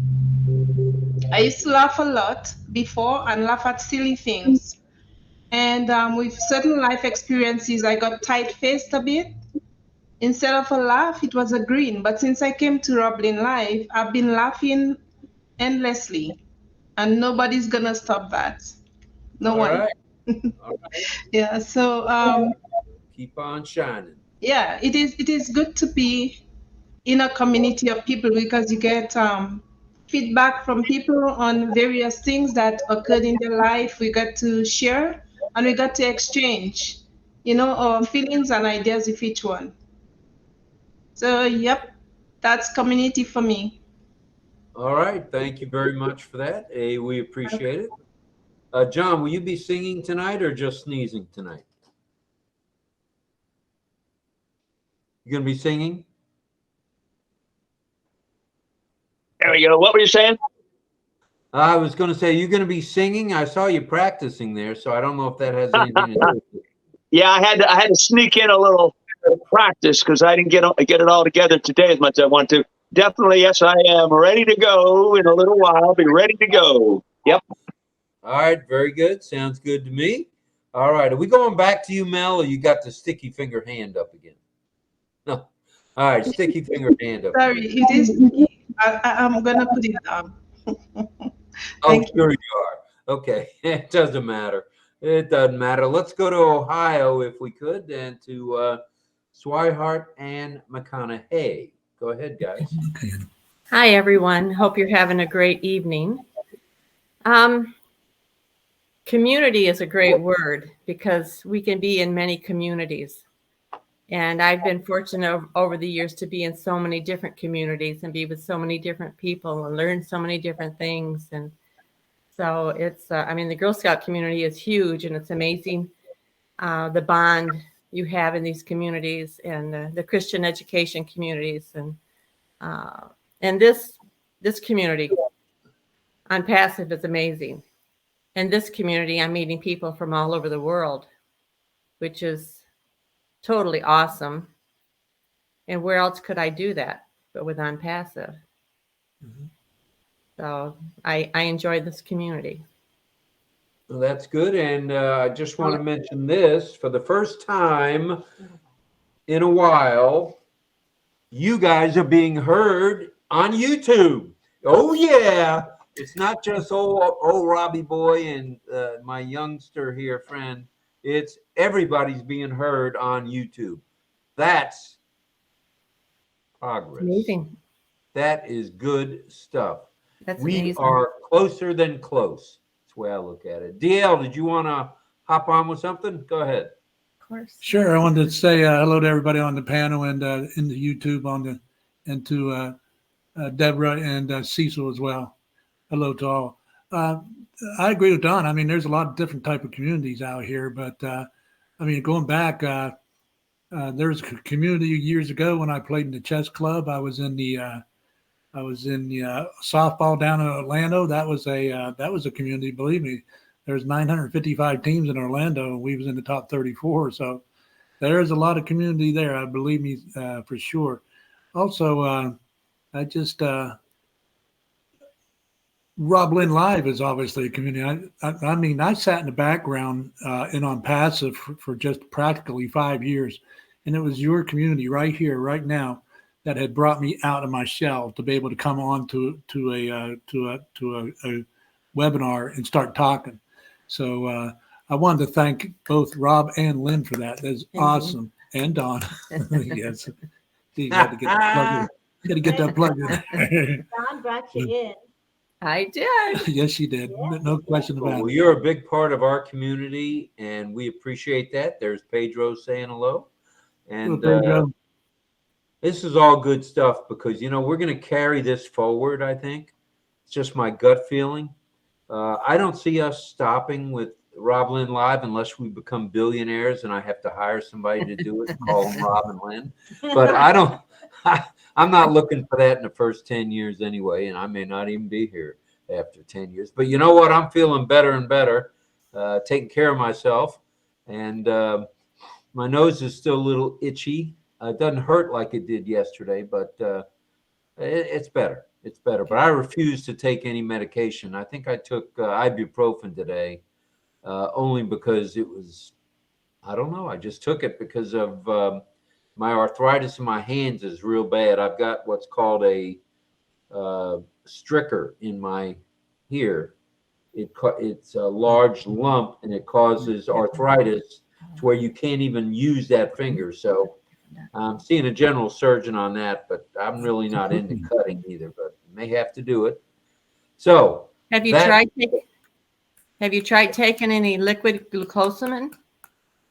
I used to laugh a lot before and laugh at silly things. And with certain life experiences, I got tight-faced a bit. Instead of a laugh, it was a grin. But since I came to RobLynn Live, I've been laughing endlessly, and nobody's gonna stop that. No All one. right. All right. Yeah. So Keep on shining. yeah, it is good to be in a community of people because you get feedback from people on various things that occurred in their life. We got to share and we got to exchange, our feelings and ideas with each one. So, yep, that's community for me. All right. Thank you very much for that. We appreciate it. John, will you be singing tonight or just sneezing tonight? You gonna be singing? There we go. What were you saying? I was going to say, you're going to be singing. I saw you practicing there, so I don't know if that has anything to do with it. Yeah, I had to sneak in a little practice because I didn't get it all together today as much as I want to. Definitely, yes, I am ready to go in a little while. Be ready to go. Yep. All right, very good. Sounds good to me. All right, are we going back to you, Mel, or you got the sticky finger hand up again? No. All right, sticky finger hand up. Sorry, Again. it is. I'm going to put it down. Oh, Thank you. sure you are. Okay, it doesn't matter. It doesn't matter. Let's go to Ohio, if we could, and to Swihart and McConaughey. Go ahead, guys. Hi, everyone. Hope you're having a great evening. Community is a great word because we can be in many communities. And I've been fortunate over the years to be in so many different communities and be with so many different people and learn so many different things. And so it's, the Girl Scout community is huge and it's amazing. The bond you have in these communities and the Christian education communities and this community on Passive is amazing. In this community, I'm meeting people from all over the world, which is totally awesome. And where else could I do that but with ONPASSIVE? Mm-hmm. So I enjoy this community. Well, that's good. And I just want to mention this for the first time in a while, you guys are being heard on YouTube. Oh, yeah. It's not just old Robbie boy and my youngster here friend. It's everybody's being heard on YouTube. That's progress. Amazing. That is good stuff. That's we amazing. are closer than close. That's the way I look at it. DL, did you want to hop on with something? Go ahead. Of course. Sure. I wanted to say hello to everybody on the panel and in the YouTube and to Deborah and Cecil as well. Hello to all. I agree with Don. I mean, there's a lot of different type of communities out here, but going back, there was a community years ago when I played in the chess club. I was in the softball down in Orlando. That was a community. Believe me, there's 955 teams in Orlando, and we was in the top 34. So there's a lot of community there. I believe me for sure. Also, RobLynn Live is obviously a community. I sat in the background in ONPASSIVE for just practically 5 years, and it was your community right here, right now, that had brought me out of my shell to be able to come on to a webinar and start talking. So I wanted to thank both Rob and Lynn for that. That's awesome, and Don. Yes, he had to get the plug in. You got to get that plug in. Don brought you in. I did. Yes, she did. No question about Well, it. you're a big part of our community, and we appreciate that. There's Pedro saying hello. And Pedro. this is all good stuff because, we're going to carry this forward, I think. It's just my gut feeling. I don't see us stopping with RobLynn Live unless we become billionaires and I have to hire somebody to do it and call them Rob and Lynn. But I'm not looking for that in the first 10 years anyway, and I may not even be here after 10 years. But you know what? I'm feeling better and better, taking care of myself. And my nose is still a little itchy. It doesn't hurt like it did yesterday, but it's better. It's better. But I refuse to take any medication. I think I took ibuprofen today only because it was, I don't know. I just took it because of my arthritis in my hands is real bad. I've got what's called a stricker in my here. It's a large lump and it causes arthritis to where you can't even use that finger. So I'm seeing a general surgeon on that, but I'm really not into cutting either, but may have to do it. So Have you tried taking any liquid glucosamine?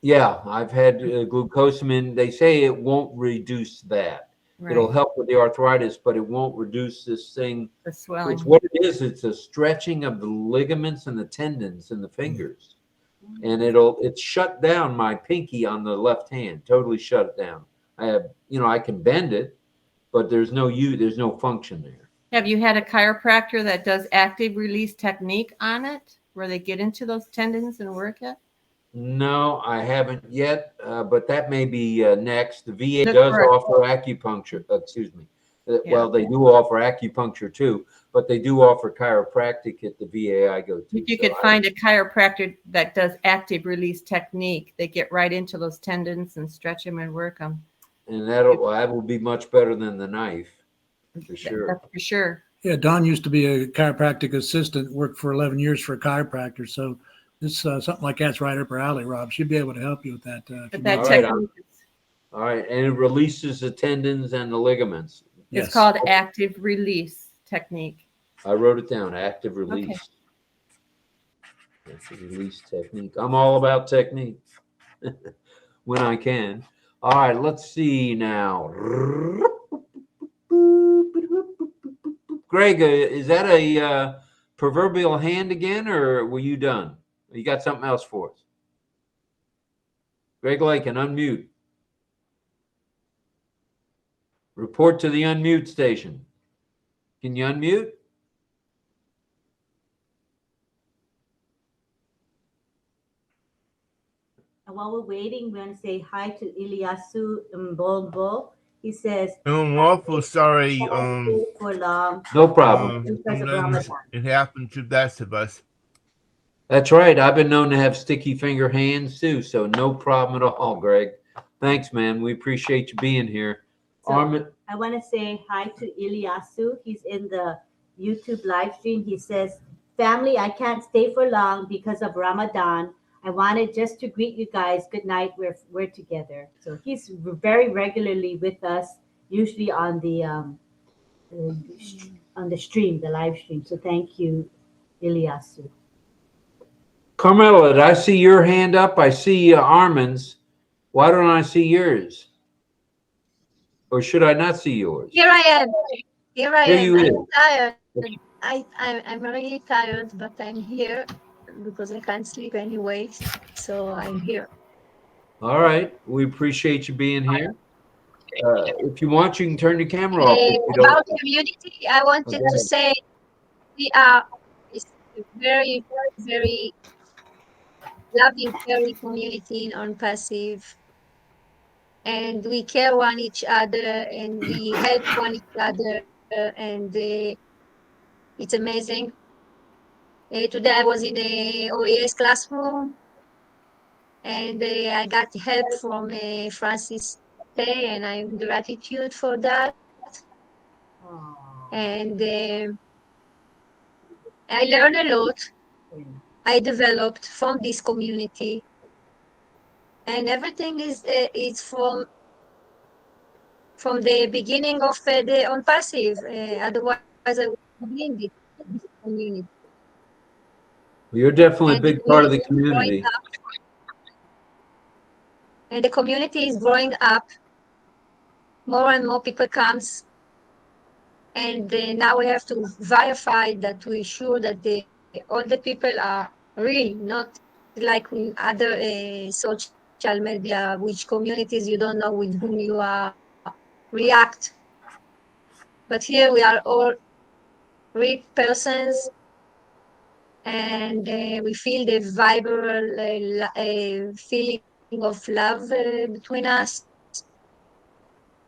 Yeah, I've had glucosamine. They say it won't reduce that. Right. It'll help with the arthritis, but it won't reduce this thing. The swelling. It's what it is. It's a stretching of the ligaments and the tendons in the fingers. And it's shut down my pinky on the left hand, totally shut it down. I have, I can bend it, but there's no function there. Have you had a chiropractor that does active release technique on it, where they get into those tendons and work it? No, I haven't yet, but that may be next. The VA Look does for it. offer acupuncture. Excuse me. Yeah. Well, they do offer acupuncture too, but they do offer chiropractic at the VA I go to. If you could find a chiropractor that does active release technique, they get right into those tendons and stretch them and work them. And that will be much better than the knife, for sure. That's for sure. Yeah, Don used to be a chiropractic assistant, worked for 11 years for a chiropractor. So this something like that's right up her alley, Rob. She'd be able to help you with that. But that All right, technique, all right, and it releases the tendons and the ligaments. it's Yes. called active release technique. I wrote it down, active release. Active release technique. I'm all about technique when I can. All right, let's see now. Greg, is that a proverbial hand again, or were you done? You got something else for us? Greg Lakin, unmute. Report to the unmute station. Can you unmute? And while we're waiting, we're going to say hi to Ilyasu Mbombo. He says, I'm awful sorry. for long. No problem. Because of Sometimes Ramadan. it happens to the best of us. That's right. I've been known to have sticky finger hands too, so no problem at all, Greg. Thanks, man. We appreciate you being here. So Armin, I want to say hi to Ilyasu. He's in the YouTube live stream. He says, family, I can't stay for long because of Ramadan. I wanted just to greet you guys. Good night. We're together. So he's very regularly with us, usually on the stream, the live stream. So thank you, Ilyasu. Carmela, did I see your hand up? I see Armin's. Why don't I see yours? Or should I not see yours? Here I am. Here I There am. you I'm is. tired. I'm really tired, but I'm here because I can't sleep anyway. So I'm here. All right. We appreciate you being here. If you want, you can turn your camera off. If you don't. About community, I wanted to say we are a very, very loving, caring community in ONPASSIVE. And we care one each other and we help one each other. And it's amazing. Today I was in the OES classroom and I got help from Francis Tay, and I'm gratitude for that. And I learned a lot. I developed from this community, and everything is from from the beginning of the ONPASSIVE. Otherwise, I would have named it this community. You're definitely a And big we part of the are growing community. up, and the community is growing up. More and more people comes, and now we have to verify that we're sure that all the people are real, not like in other social media, which communities you don't know with whom you are react. But here we are all real persons, and we feel the vibrant feeling of love between us.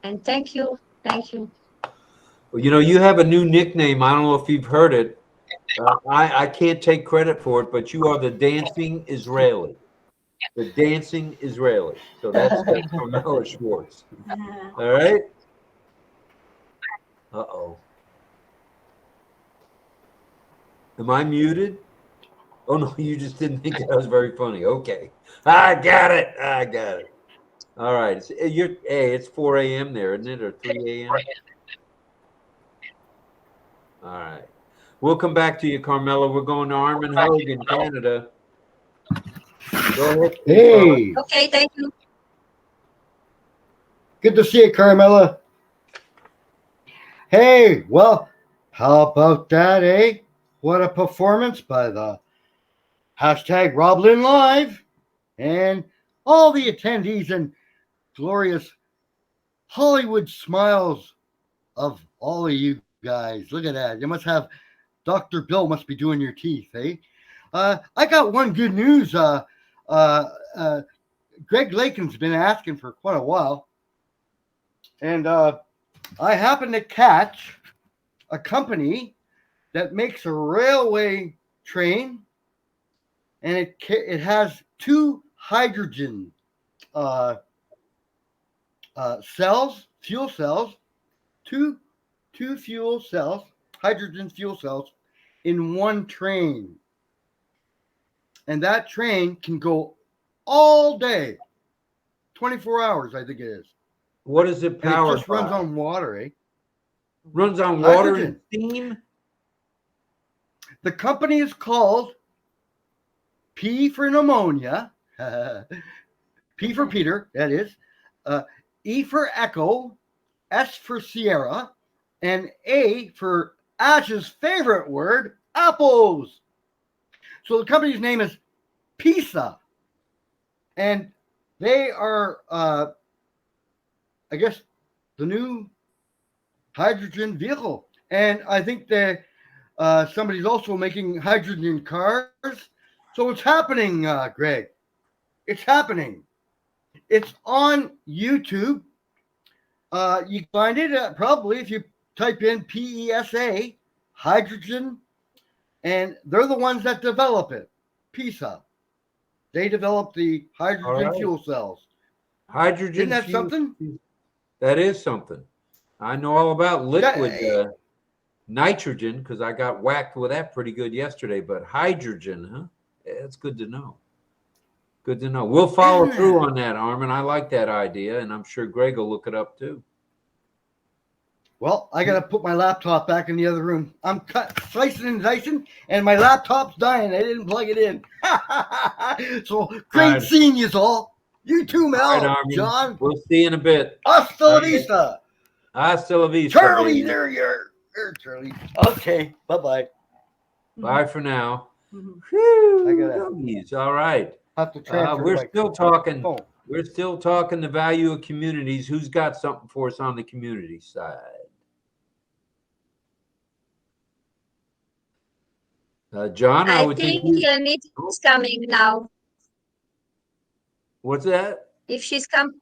And thank you, thank you. Well, you know, you have a new nickname. I don't know if you've heard it. I can't take credit for it, but you are the dancing Israeli. The dancing Israeli. So that's Carmela Schwartz. All right. Uh-oh. Am I muted? Oh, no, you just didn't think that was very funny. Okay. I got it. I got it. All right. It's 4 a.m. there, isn't it? Or 3 a.m.? All right. We'll come back to you, Carmela. We're going to Armin Hogue in Canada. Go ahead. Hey, Okay, thank you. good to see you, Carmela. Hey, well, how about that, eh? What a performance by the hashtag RobLynn Live and all the attendees and glorious Hollywood smiles of all of you guys. Look at that. You must have Dr. Bill must be doing your teeth, eh? I got one good news. Greg Lakin's been asking for quite a while. And I happened to catch a company that makes a railway train, and it has two hydrogen cells, fuel cells, two fuel cells, hydrogen fuel cells in one train. And that train can go all day, 24 hours, I think it is. What is it And powered it just runs by? on water, eh? Runs on water Hydrogen. and steam? The company is called P for pneumonia, P for Peter, that is, E for Echo, S for Sierra, and A for Ash's favorite word, apples. So the company's name is PISA, and they are, I guess, the new hydrogen vehicle. And I think that somebody's also making hydrogen cars. So it's happening, Greg. It's happening. It's on YouTube. You can find it probably if you type in PESA, hydrogen, and they're the ones that develop it. PISA. They develop the hydrogen fuel cells. Hydrogen Isn't that fuel- something? That is something. I know all about liquid nitrogen because I got whacked with that pretty good yesterday. But hydrogen, huh? That's good to know. Good to know. We'll follow through on that, Armin. I like that idea, and I'm sure Greg will look it up too. Well, I got to put my laptop back in the other room. I'm slicing and dicing, and my laptop's dying. I didn't plug it in. So great seeing you all. You too, Mel. All right, Armin. John. We'll see you in a bit. Hasta la vista. Hasta la vista. Charlie, baby. there you're Charlie. Okay, bye-bye. Bye for now. I gotta All right. have to transfer We're my still talking. phone. We're still talking the value of communities. Who's got something for us on the community side? John, I would think think. Ilanit is coming now. What's that? If she's come,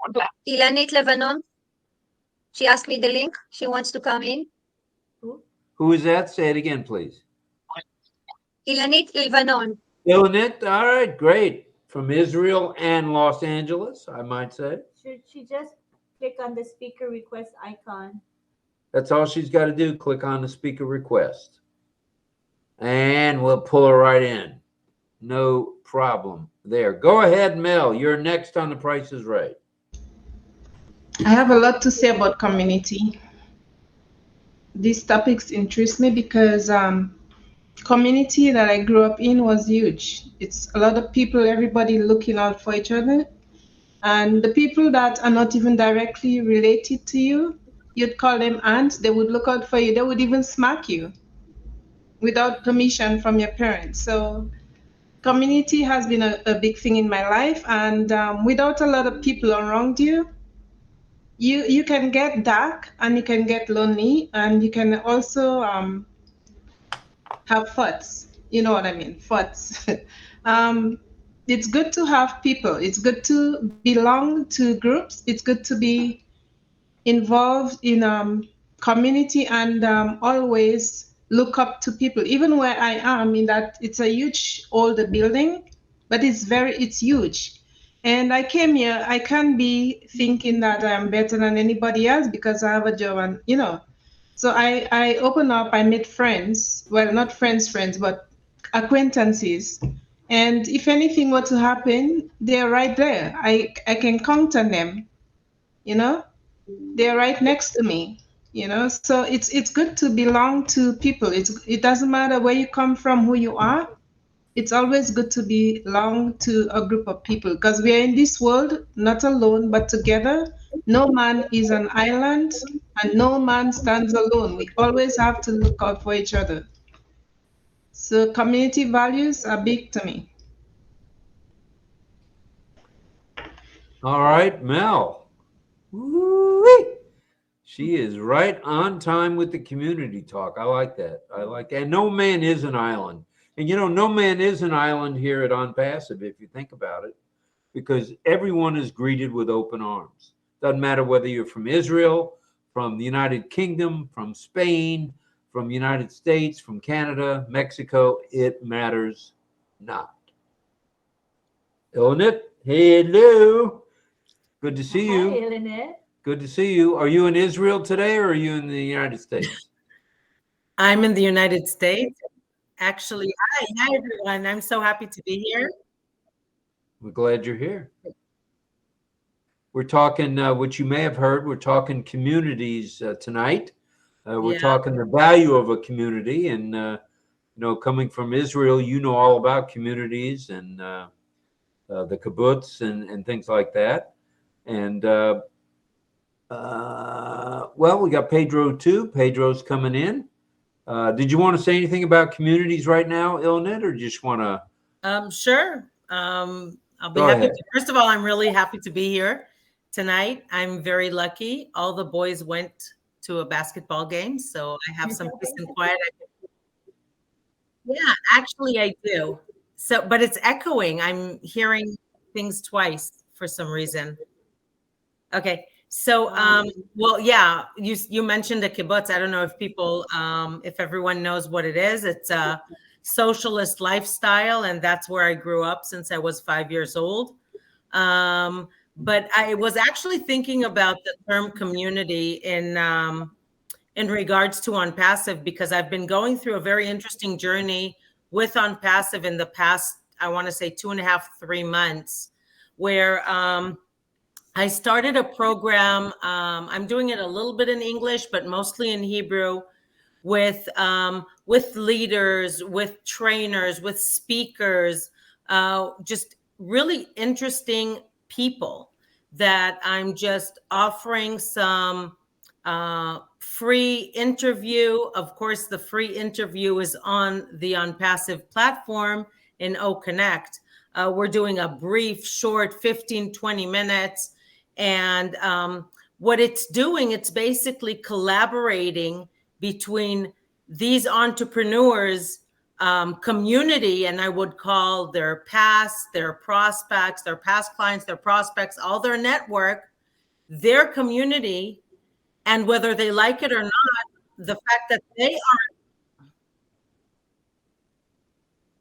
Ilanit Lebanon. She asked me the link. She wants to come in. Who is that? Say it again, please. Ilanit Lebanon. Ilanit, all right, great. From Israel and Los Angeles, I might say. Should she just click on the speaker request icon? That's all she's got to do. Click on the speaker request. And we'll pull her right in. No problem there. Go ahead, Mel. You're next on The Price is Right. I have a lot to say about community. These topics interest me because community that I grew up in was huge. It's a lot of people, everybody looking out for each other. And the people that are not even directly related to you, you'd call them aunts, they would look out for you, they would even smack you without permission from your parents. So community has been a big thing in my life, and without a lot of people around you, you can get dark and you can get lonely, and you can also have thoughts. You know what I mean? Thoughts. um, it's good to have people. It's good to belong to groups. It's good to be involved in community, and always look up to people. Even where I am, in that it's a huge older building, but it's huge. And I came here, I can't be thinking that I'm better than anybody else because I have a job, and so I open up, I made friends, well, not friends, but acquaintances. And if anything were to happen, they're right there. I can count on them, you know? They're right next to me, So it's good to belong to people. It doesn't matter where you come from, who you are. It's always good to belong to a group of people because we are in this world not alone but together. No man is an island and no man stands alone. We always have to look out for each other. So community values are big to me. All right, Mel. Woo-wee. She is right on time with the community talk. I like that. And no man is an island. And no man is an island here at ONPASSIVE, if you think about it, because everyone is greeted with open arms. Doesn't matter whether you're from Israel, from the United Kingdom, from Spain, from the United States, from Canada, Mexico, it matters not. Ilnit, hello. Good to see you. Hi, Ilnit. Good to see you. Are you in Israel today or are you in the United States? I'm in the United States. Actually, hi everyone. I'm so happy to be here. We're glad you're here. We're talking, what you may have heard, we're talking communities tonight. We're talking the value of a community, and coming from Israel, all about communities and the kibbutz and things like that. And well, we got Pedro too. Pedro's coming in. Did you want to say anything about communities right now, Ilnit, or just want to? Sure. I'll be happy to. First of all, I'm really happy to be here tonight. I'm very lucky. All the boys went to a basketball game, so I have some peace and quiet. Yeah, actually I do. So, but it's echoing. I'm hearing things twice for some reason. Okay. So, well, yeah, you mentioned the kibbutz. I don't know if people, if everyone knows what it is. It's a socialist lifestyle, and that's where I grew up since I was 5 years old. But I was actually thinking about the term community in regards to ONPASSIVE, because I've been going through a very interesting journey with ONPASSIVE in the past, I want to say 2.5, 3 months, where I started a program. I'm doing it a little bit in English, but mostly in Hebrew, with leaders, with trainers, with speakers, just really interesting people that I'm just offering some free interview. Of course, the free interview is on the ONPASSIVE platform in OConnect. We're doing a brief, short 15, 20 minutes. And what it's doing, it's basically collaborating between these entrepreneurs community, and I would call their past, their prospects, their past clients, their prospects, all their network, their community, and whether they like it or not, the fact that they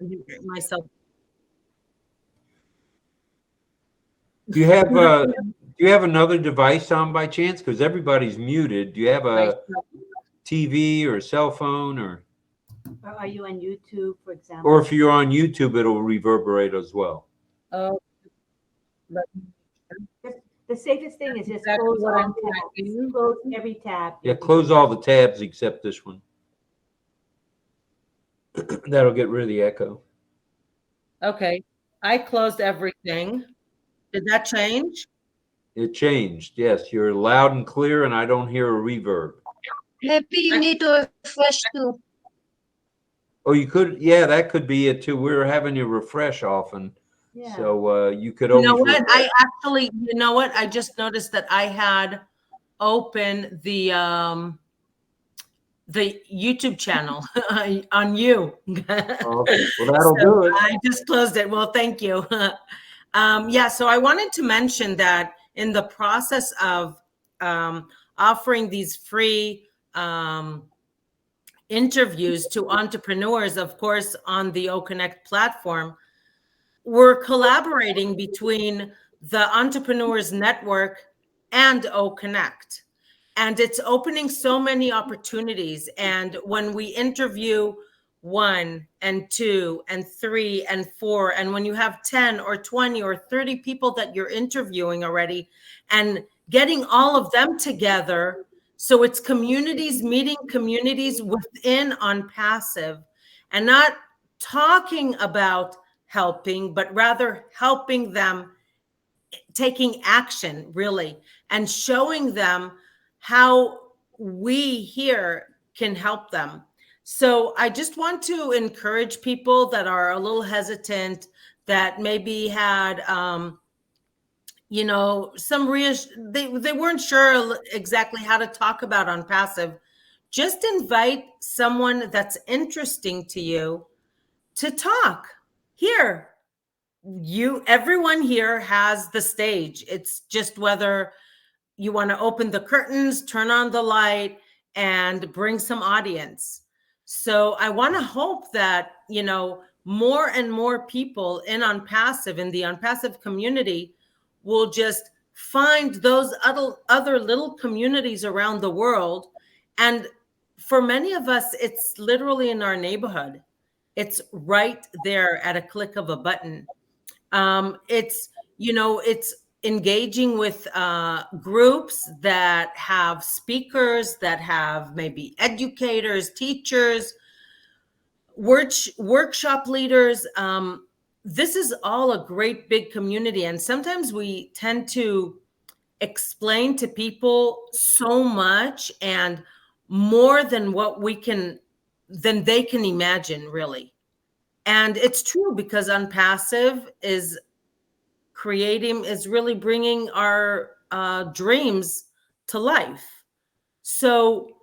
are myself. Do you have another device on by chance? Because everybody's muted. Do you have a TV or a cell phone or are you on YouTube, for example? Or if you're on YouTube, it'll reverberate as well. Oh, The safest thing is just Exactly close what all I'm tabs. doing. Close every tab. Yeah, close all the tabs except this one. That'll get rid of the echo. Okay. I closed everything. Did that change? It changed. Yes, you're loud and clear, and I don't hear a reverb. Maybe you need to refresh too. Oh, you could. Yeah, that could be it too. We're having you refresh often, Yeah. so you could You always. know what? refresh. I actually, you know what? I just noticed that I had open the YouTube channel on you. Okay. Well, that'll So do it. I just closed it. Well, thank you. Yeah, so I wanted to mention that in the process of offering these free interviews to entrepreneurs, of course, on the OConnect platform, we're collaborating between the Entrepreneurs Network and OConnect. And it's opening so many opportunities. And when we interview 1 and 2 and 3 and 4, and when you have 10 or 20 or 30 people that you're interviewing already and getting all of them together, so it's communities meeting communities within ONPASSIVE, and not talking about helping, but rather helping them, taking action really, and showing them how we here can help them. So I just want to encourage people that are a little hesitant, that maybe had you know, they weren't sure exactly how to talk about ONPASSIVE. Just invite someone that's interesting to you to talk. Here, everyone here has the stage. It's just whether you want to open the curtains, turn on the light, and bring some audience. So I want to hope that, you know, more and more people in ONPASSIVE, in the ONPASSIVE community, will just find those other little communities around the world. And for many of us, it's literally in our neighborhood. It's right there at a click of a button. It's, you know, it's engaging with groups that have speakers, that have maybe educators, teachers, workshop leaders. This is all a great big community. And sometimes we tend to explain to people so much and more than than they can imagine, really. And it's true, because ONPASSIVE is really bringing our dreams to life. So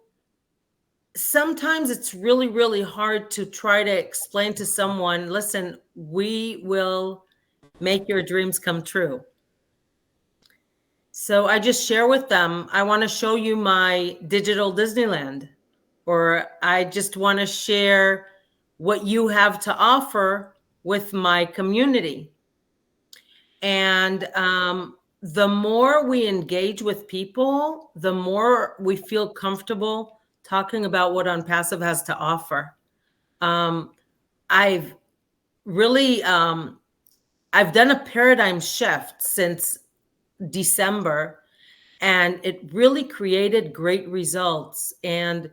sometimes it's really, really hard to try to explain to someone, listen, we will make your dreams come true. So I just share with them, I want to show you my digital Disneyland, or I just want to share what you have to offer with my community. And the more we engage with people, the more we feel comfortable talking about what ONPASSIVE has to offer. I've really, I've done a paradigm shift since December, and it really created great results. And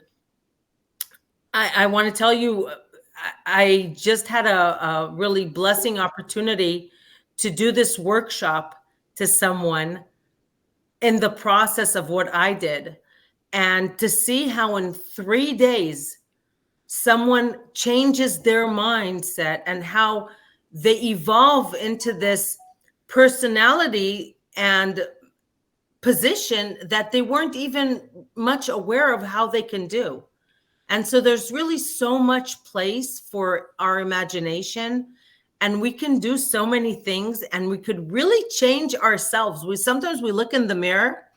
I want to tell you, I just had a really blessing opportunity to do this workshop to someone in the process of what I did, and to see how in 3 days someone changes their mindset and how they evolve into this personality and position that they weren't even much aware of how they can do. And so there's really so much place for our imagination, and we can do so many things, and we could really change ourselves. Sometimes we look in the mirror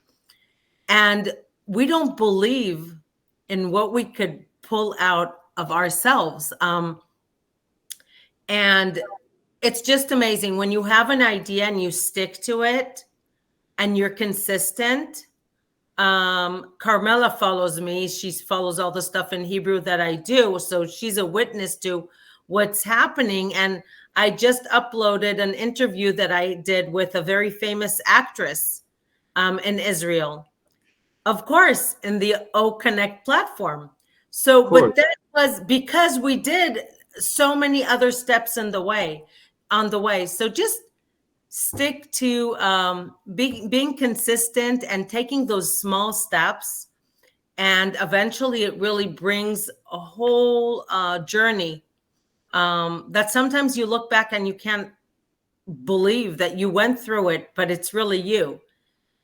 and we don't believe in what we could pull out of ourselves. And it's just amazing when you have an idea and you stick to it and you're consistent. Carmela follows me. She follows all the stuff in Hebrew that I do. So she's a witness to what's happening. And I just uploaded an interview that I did with a very famous actress. in Israel. Of course, in the OConnect platform. So, but that was because we did so many other steps on the way. So just stick to being consistent and taking those small steps. And eventually it really brings a whole journey that sometimes you look back and you can't believe that you went through it, but it's really you.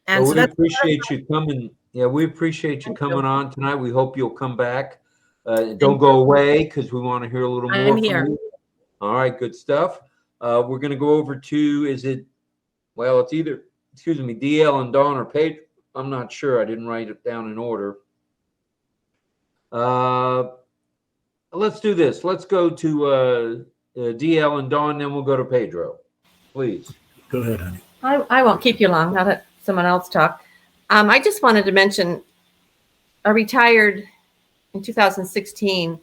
And well, so we appreciate you coming. Yeah, we appreciate you coming on tonight. We hope you'll come back. Don't go away because we want to hear a little more I'm from here. you. All right, good stuff. We're going to go over to, it's either, DL and Dawn or Paige. I'm not sure. I didn't write it down in order. Let's do this. Let's go to DL and Dawn, then we'll go to Pedro. Please. Go ahead, honey. I won't keep you long. I'll let someone else talk. I just wanted to mention I retired in 2016,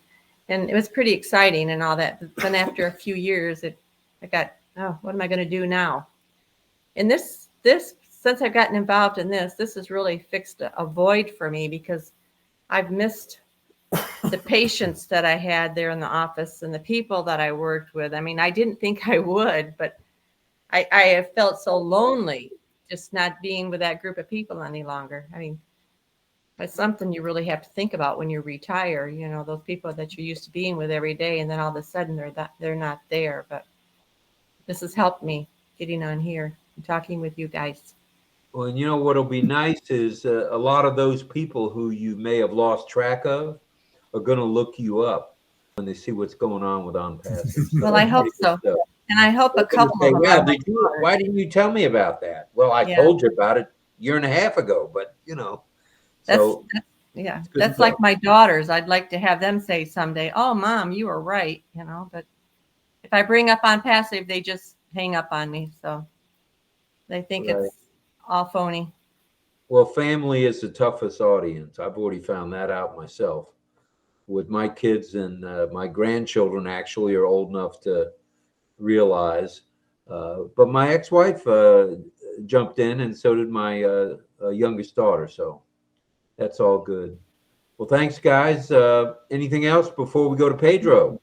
and it was pretty exciting and all that. But then after a few years, I got, what am I going to do now? And this since I've gotten involved in this has really fixed a void for me, because I've missed the patience that I had there in the office and the people that I worked with. I mean, I didn't think I would, but I have felt so lonely just not being with that group of people any longer. I mean, it's something you really have to think about when you retire, you know, those people that you're used to being with every day, and then all of a sudden they're not there. But this has helped me getting on here and talking with you guys. Well, and you know what'll be nice is a lot of those people who you may have lost track of are going to look you up when they see what's going on with ONPASSIVE. Well, I hope so. And I hope a couple of them. Well, why didn't you tell me about that? Well, I told you about it a year and a half ago, but you know. That's like my daughters. I'd like to have them say someday, "Oh, Mom, you were right," you know. But if I bring up ONPASSIVE, they just hang up on me. So they think it's all phony. Well, family is the toughest audience. I've already found that out myself. With my kids and my grandchildren actually are old enough to realize. But my ex-wife jumped in, and so did my youngest daughter. So that's all good. Well, thanks, guys. Anything else before we go to Pedro?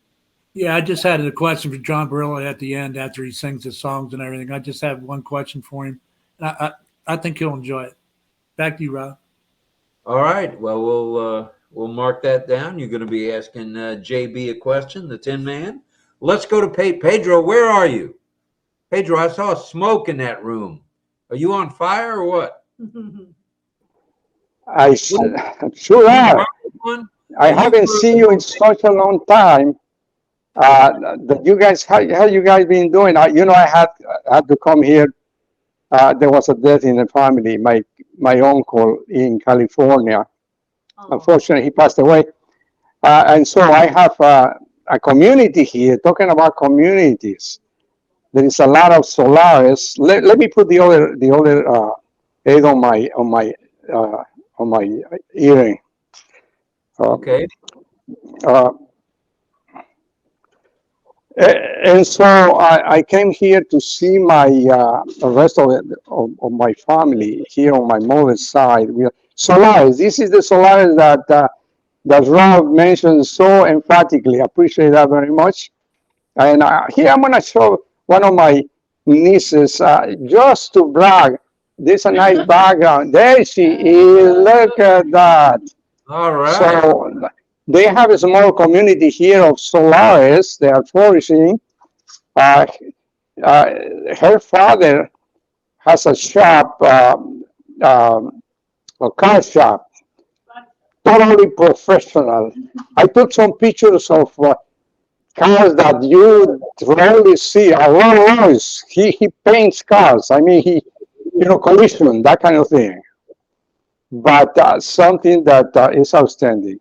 Yeah, I just had a question for John Barillo at the end after he sings his songs and everything. I just have one question for him. I think he'll enjoy it. Back to you, Rob. All right. Well, we'll mark that down. You're going to be asking JB a question, the Tin Man. Let's go to Pedro. Where are you? Pedro, I saw smoke in that room. Are you on fire or what? I sure am. I haven't seen you in such a long time. You guys, how you guys been doing? I had to come here. There was a death in the family. My uncle in California. Unfortunately, he passed away. And so I have a community here. Talking about communities, there is a lot of Solaris. Let me put the other aid on my earring. Okay. And so I came here to see the rest of my family here on my mother's side. Solaris. This is the Solaris that Rob mentioned so emphatically. I appreciate that very much. And here I'm going to show one of my nieces just to brag. There's a nice background. There she is. Look at that. All right. So they have a small community here of Solaris. They are flourishing. Her father has a shop, a car shop, totally professional. I took some pictures of cars that you rarely see. Rolls Royce. He paints cars. I mean, he collision, that kind of thing. But something that is outstanding.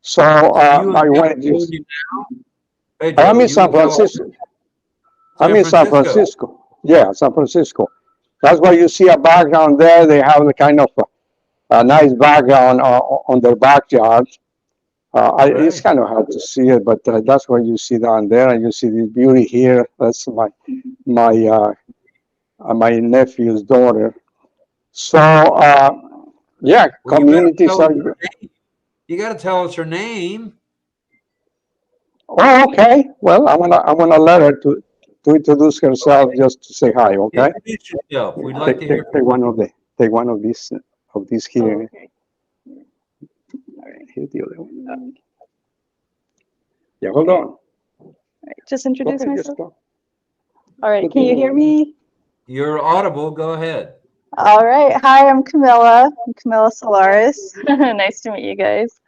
So I went. I'm in San Francisco. I'm in San Francisco. Yeah, San Francisco. That's why you see a background there. They have the kind of a nice background on their backyard. It's kind of hard to see it, but that's what you see down there, and you see this beauty here. That's my nephew's daughter. So yeah, Well, communities are. you got to tell us her name. Oh, okay. Well, I'm gonna let her to introduce herself, just to say hi. Okay. Introduce yourself. We'd like to hear. Take one of these here. Here's the other one. Yeah, hold on. Just introduce Okay, just myself. go. All right, can you hear me? You're audible. Go ahead. All right. Hi, I'm Camilla. I'm Camilla Solaris. Nice to meet you guys.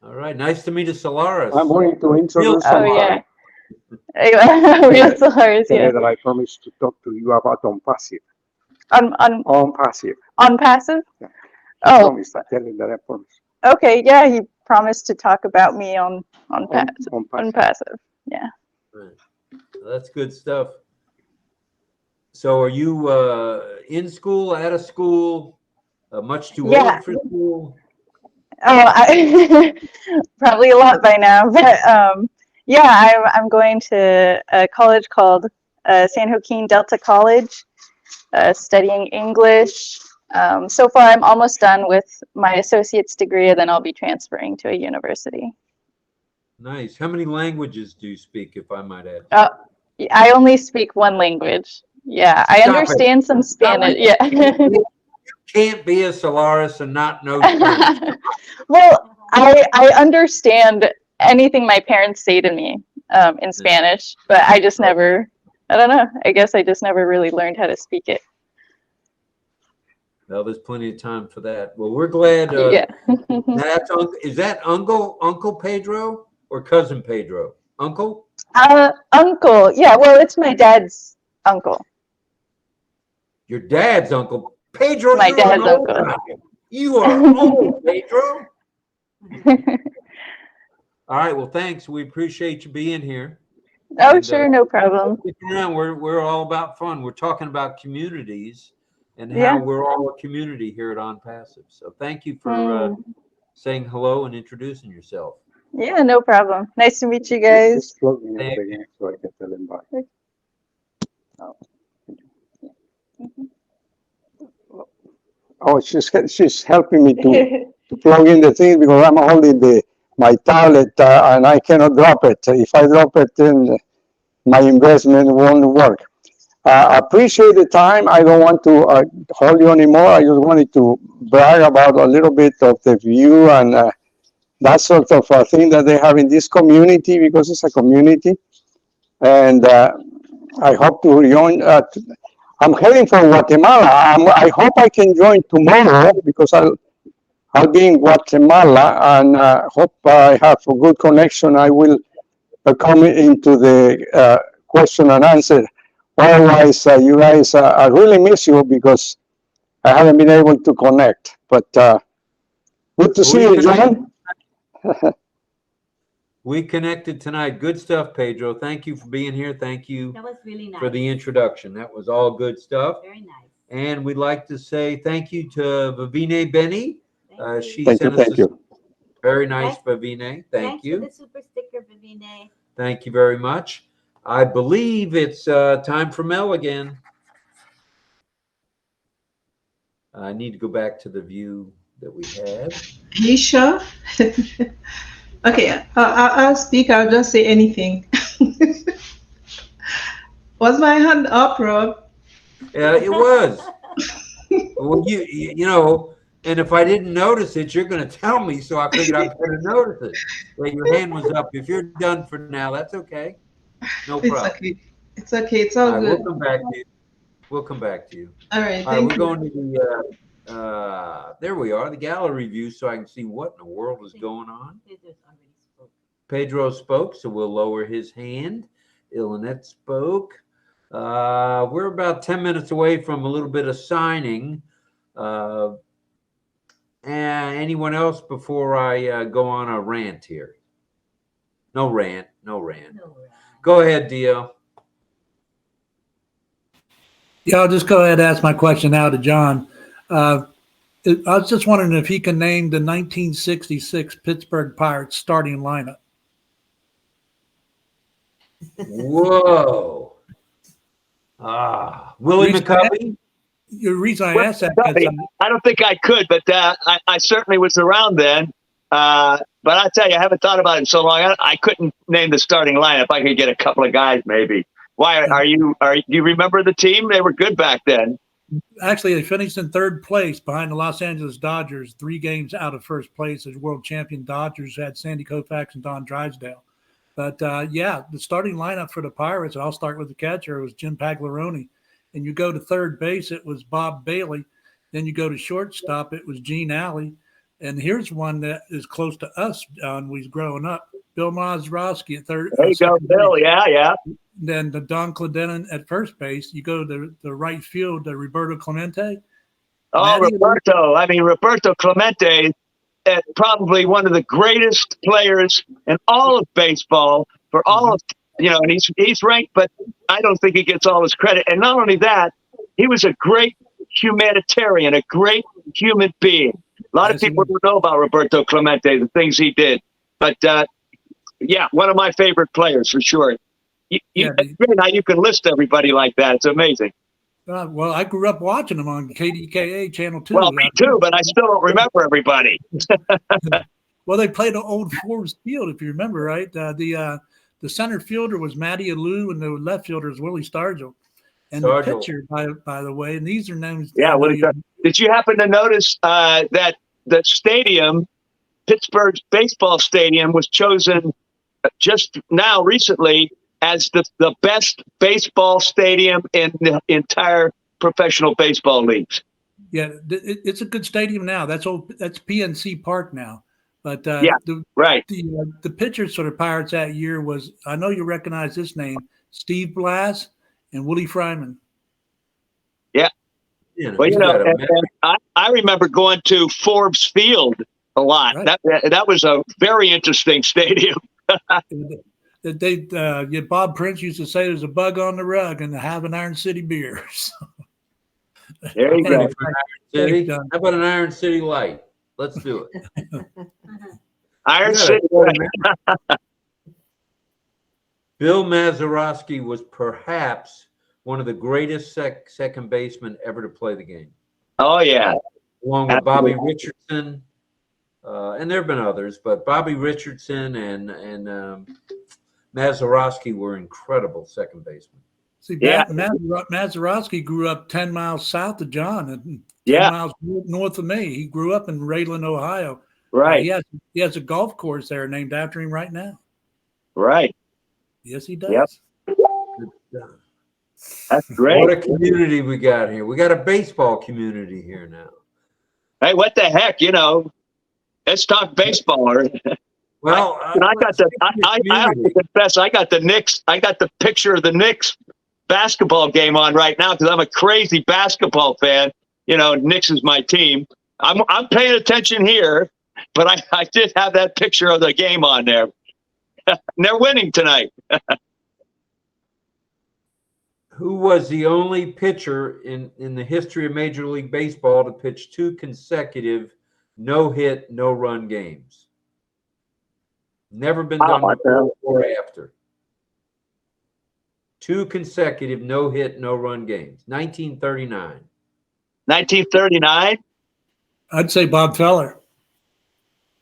All right. Nice to meet you, Solaris. I'm going to introduce. Oh yeah. Real Solaris, yeah. That I promised to talk to you about ONPASSIVE. ONPASSIVE. Yeah. I Oh. promised. I tell you that I promised. Okay. Yeah, he promised to talk about me on ONPASSIVE. Yeah. Right. Well, that's good stuff. So, are you in school, out of school, much too old for school? Oh, probably a lot by now, but yeah, I'm going to a college called San Joaquin Delta College, studying English. So far, I'm almost done with my associate's degree, and then I'll be transferring to a university. Nice. How many languages do you speak, if I might ask? I only speak one language. Yeah, I understand some Spanish. Yeah. You can't be a Solaris and not know Spanish. Well, I understand anything my parents say to me in Spanish, but I just never, I don't know. I guess I just never really learned how to speak it. Well, there's plenty of time for that. Well, we're glad. Yeah. Is that Uncle Pedro or Cousin Pedro? Uncle? Uncle. Yeah, well, it's my dad's uncle. Your dad's uncle. Pedro, My dad's uncle. You are old, Pedro. All right. Well, thanks. We appreciate you being here. Oh, sure. No problem. Stick around. We're all about fun. We're talking about communities and how we're all a community here at ONPASSIVE. So thank you for saying hello and introducing yourself. Yeah, no problem. Nice to meet you guys. Just plug me in again so I can tell him bye. Oh, she's helping me to plug in the thing because I'm holding my tablet and I cannot drop it. If I drop it, then my investment won't work. I appreciate the time. I don't want to hold you anymore. I just wanted to brag about a little bit of the view and that sort of thing that they have in this community, because it's a community. And I hope to join. I'm heading for Guatemala. I hope I can join tomorrow because I'll be in Guatemala, and hope I have a good connection. I will come into the question and answer. Otherwise, you guys, I really miss you because I haven't been able to connect. But good to see you, John. We connected tonight. Good stuff, Pedro. Thank you for being here. Thank you That was really nice. for the introduction. That was all good stuff. Very nice. And we'd like to say thank you to Vavine Benny. She Thank sent you, us thank you. very nice, Vavine. Thank Thanks you. for the super sticker, Vavine. Thank you very much. I believe it's time for Mel again. I need to go back to the view that we had. Are you sure? Okay, I'll speak. I'll just say anything. Was my hand up, Rob? Yeah, it was. Well, you know, and if I didn't notice it, you're going to tell me, so I figured I'd better notice it. Well, your hand was up. If you're done for now, that's okay. No problem. It's okay. It's okay. It's all good. We'll come back to you. We'll come back to you. All right. All right, Thank we're you. going to the there we are, the gallery view, so I can see what in the world is going on. Pedro spoke, so we'll lower his hand. Ilanette spoke. We're about 10 minutes away from a little bit of signing. And anyone else before I go on a rant here? No rant. Go ahead, Dio. Yeah, I'll just go ahead and ask my question now to John. I was just wondering if he can name the 1966 Pittsburgh Pirates starting lineup. Whoa. Willie McCovey? The reason I asked that, I don't think I could, but I certainly was around then. But I tell you, I haven't thought about it in so long. I couldn't name the starting lineup. I could get a couple of guys, maybe. Why do you remember the team? They were good back then. Actually, they finished in third place behind the Los Angeles Dodgers, 3 games out of first place as world champion Dodgers had Sandy Koufax and Don Drysdale. But yeah, the starting lineup for the Pirates, and I'll start with the catcher, was Jim Pagliarone. And you go to third base, it was Bob Bailey. Then you go to shortstop, it was Gene Alley. And here's one that is close to us when we was growing up. Bill Mazeroski at third. There you go, Bill. Yeah. Then the Don Clendenin at first base. You go to the right field, Roberto Clemente. Oh, Roberto. I mean, Roberto Clemente, probably one of the greatest players in all of baseball for all of, and he's ranked, but I don't think he gets all his credit. And not only that, he was a great humanitarian, a great human being. A lot of people don't know about Roberto Clemente, the things he did. But, yeah, one of my favorite players for sure. It's great how you can list everybody like that. It's amazing. Well, I grew up watching them on KDKA Channel 2. Well, me too, but I still don't remember everybody. Well, they played at Old Forbes Field, if you remember, right? The center fielder was Matty Alou, and the left fielder was Willie Stargell. And the pitcher, by the way, and these are names. Yeah, did you happen to notice that the stadium, Pittsburgh's baseball stadium, was chosen just now recently as the best baseball stadium in the entire professional baseball leagues? Yeah, it's a good stadium now. That's PNC Park now. But the pitchers for the Pirates that year was, I know you recognize this name, Steve Blass and Willie Fryman. Yeah. Well, I remember going to Forbes Field a lot. Right. That was a very interesting stadium. Bob Prince used to say there's a bug on the rug and have an Iron City beer. So. There you go. How about an Iron City Light? Let's do it. Iron City. Bill Mazeroski was perhaps one of the greatest second basemen ever to play the game. Oh, yeah. Along with Bobby Richardson. And there have been others, but Bobby Richardson and Mazeroski were incredible second basemen. See, Mazeroski grew up 10 miles south of John and 10 miles north of me. He grew up in Rayland, Ohio. Right. He has a golf course there named after him right now. Right. Yes, he does. Yep. That's great. What a community we got here. We got a baseball community here now. Hey, what the heck? Let's talk baseball. Well, I have to confess, I got the Knicks. I got the picture of the Knicks basketball game on right now because I'm a crazy basketball fan. Knicks is my team. I'm paying attention here, but I did have that picture of the game on there. And they're winning tonight. Who was the only pitcher in the history of Major League Baseball to pitch 2 consecutive no-hit, no-run games? Never been done before or after. 2 consecutive no-hit, no-run games. 1939. 1939? I'd say Bob Feller.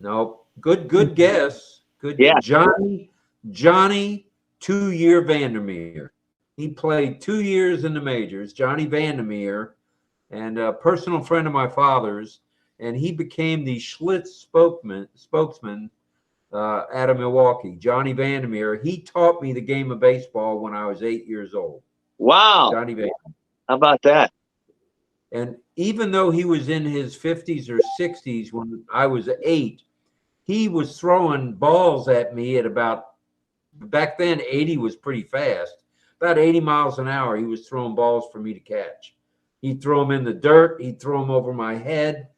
No. Good guess. Good. Yeah. Johnny 2-year Vandermeer. He played 2 years in the majors. Johnny Vandermeer, and a personal friend of my father's, and he became the Schlitz spokesman out of Milwaukee. Johnny Vandermeer. He taught me the game of baseball when I was 8 years old. Wow. Johnny Vandermeer. How about that? And even though he was in his 50s or 60s when I was 8, he was throwing balls at me at about, back then 80 was pretty fast, about 80 miles an hour. He was throwing balls for me to catch. He'd throw them in the dirt. He'd throw them over my head.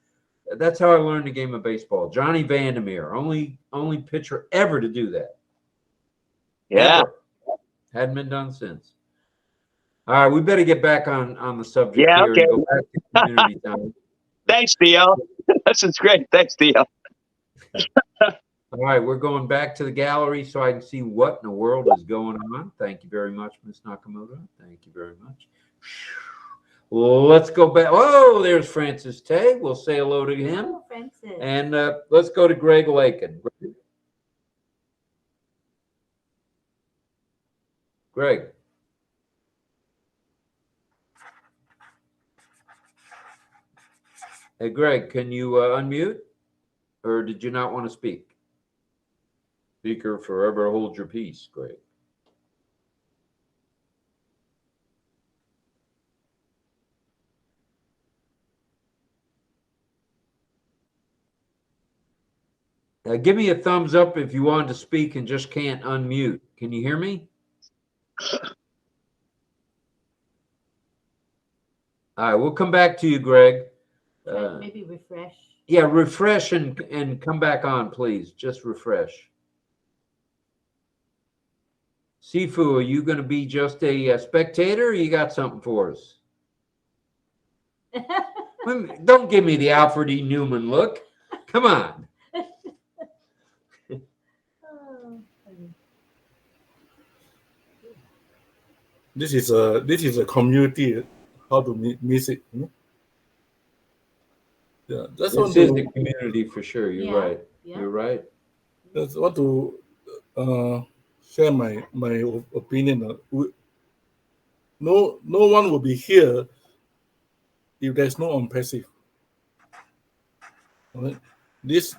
That's how I learned the game of baseball. Johnny Vandermeer, only pitcher ever to do that. Yeah. Ever. Hadn't been done since. All right, we better get back on the subject here. Okay. And go back to community time. Thanks, Theo. This is great. Thanks, Theo. All right, we're going back to the gallery so I can see what in the world is going on. Thank you very much, Ms. Nakamoto. Thank you very much. Let's go back. Oh, there's Francis Tay. We'll say hello to him. Oh, Francis. And let's go to Greg Lakin. Greg. Hey, Greg, can you unmute? Or did you not want to speak? Speaker forever hold your peace, Greg. Give me a thumbs up if you want to speak and just can't unmute. Can you hear me? All right, we'll come back to you, Greg. Maybe refresh. Yeah, refresh and come back on, please. Just refresh. Sifu, are you going to be just a spectator, or you got something for us? Don't give me the Alfred E. Newman look. Come on. This is a community. How to miss it? Yeah, that's This is a community for sure. You're right. Yeah. You're right. That's want to share my opinion. No one will be here if there's no ONPASSIVE. Right? This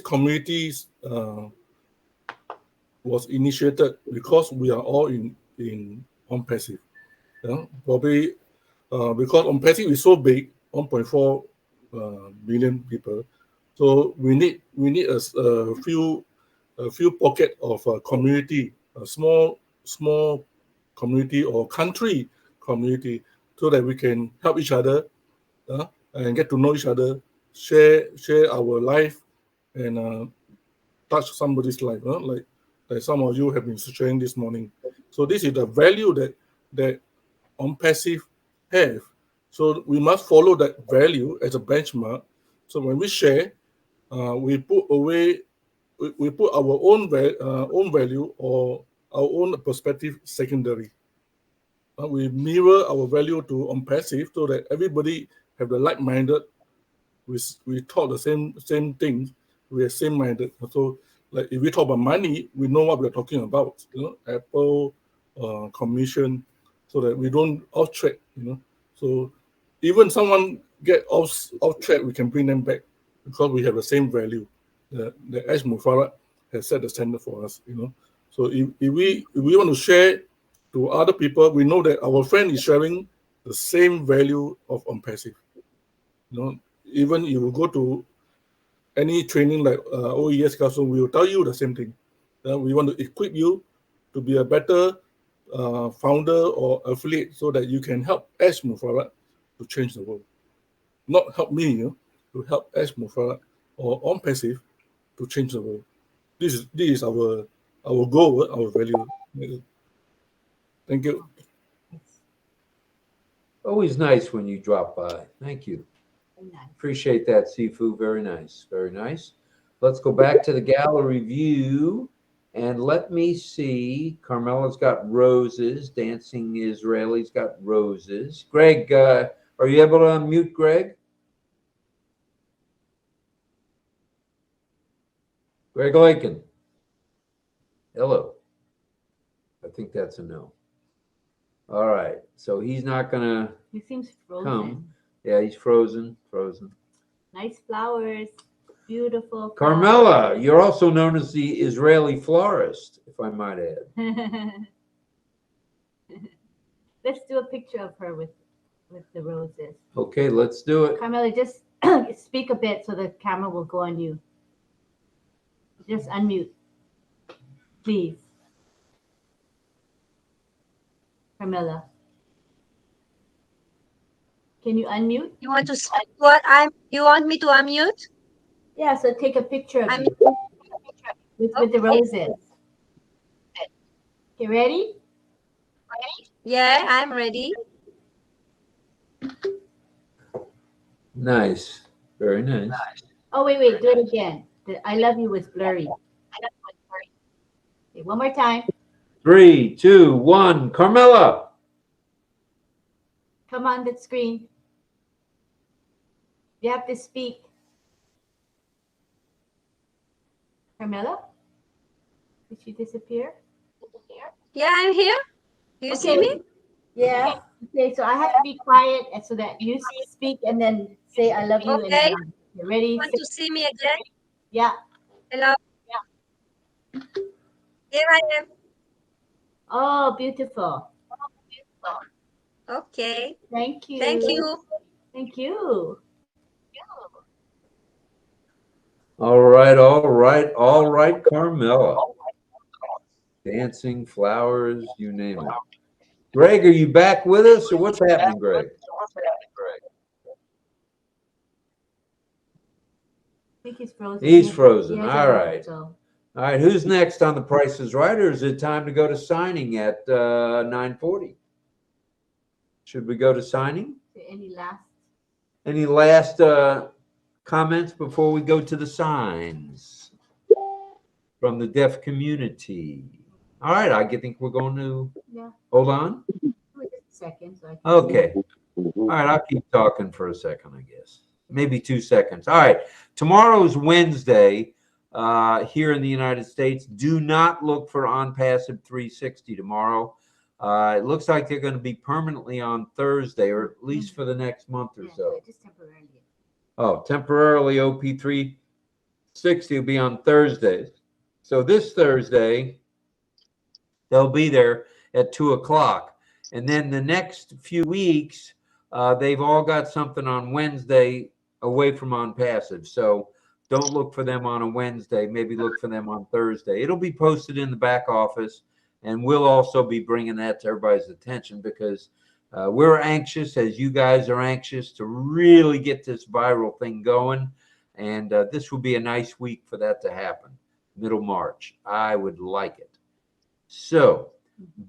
communities was initiated because we are all in ONPASSIVE. Yeah? Probably because ONPASSIVE is so big, 1.4 million people. So we need a few pocket of community, a small community or country community, so that we can help each other and get to know each other, share our life, and touch somebody's life, like some of you have been sharing this morning. So this is the value that ONPASSIVE have. So we must follow that value as a benchmark. So when we share, we put our own value or our own perspective secondary. We mirror our value to ONPASSIVE so that everybody have the like-minded. We talk the same things. We are same-minded. So, like if we talk about money, we know what we are talking about. Apple, commission, so that we don't off track. So even someone get off track, we can bring them back because we have the same value. The Ash Mufarak has set the standard for us. So if we want to share to other people, we know that our friend is sharing the same value of ONPASSIVE. Even if you go to any training like OES classroom, we will tell you the same thing. We want to equip you to be a better founder or affiliate so that you can help Ash Mufarak to change the world. Not help me, to help Ash Mufarak or ONPASSIVE to change the world. This is our goal, our value. Thank you. Always nice when you drop by. Thank you. Appreciate that, Sifu. Very nice. Very nice. Let's go back to the gallery view. And let me see. Carmela's got roses. Dancing Israeli's got roses. Greg, are you able to unmute Greg? Greg Lakin. Hello. I think that's a no. All right. So he's not going to He seems frozen. come. Yeah, he's frozen. Nice flowers. Beautiful. Carmela, you're also known as the Israeli florist, if I might add. Let's do a picture of her with the roses. Okay, let's do it. Carmela, just speak a bit so the camera will go on you. Just unmute, please. Carmela. Can you unmute? You want to you want me to unmute? Yeah, so take a picture of you with the roses. Okay, ready? Yeah, I'm ready. Nice. Very nice. Oh, wait, do it again. The I love you was blurry. Okay, one more time. 3, 2, 1. Carmela. Come on the screen. You have to speak. Carmela? Did she disappear? Yeah, I'm here. You see me? Yeah. Okay, so I have to be quiet and so that you speak and then say I love you. Okay. And you ready? Want to see me again? Yeah. Hello. Here I am. Oh, beautiful. Okay. Thank you. Thank you. Thank you. All right, all right, all right, Carmela. Dancing, flowers, you name it. Greg, are you back with us, or what's happening, Greg? I think he's frozen. He's frozen. He has All a right. so. All right, who's next on The Price is Right, or is it time to go to signing at 9:40? Should we go to signing? Any last comments before we go to the signs from the deaf community? All right, I think we're going to hold on. Just a second. So Okay. All right, I'll keep talking for a second, I guess. Maybe 2 seconds. All right. Tomorrow's Wednesday here in the United States. Do not look for ONPASSIVE 360 tomorrow. It looks like they're going to be permanently on Thursday, or at least for the next month or so. Just temporarily. Oh, temporarily OP 360 will be on Thursdays. So this Thursday, they'll be there at 2 o'clock. And then the next few weeks, they've all got something on Wednesday away from ONPASSIVE. So don't look for them on a Wednesday. Maybe look for them on Thursday. It'll be posted in the back office, and we'll also be bringing that to everybody's attention because we're anxious, as you guys are anxious, to really get this viral thing going. And this will be a nice week for that to happen, middle March. I would like it. So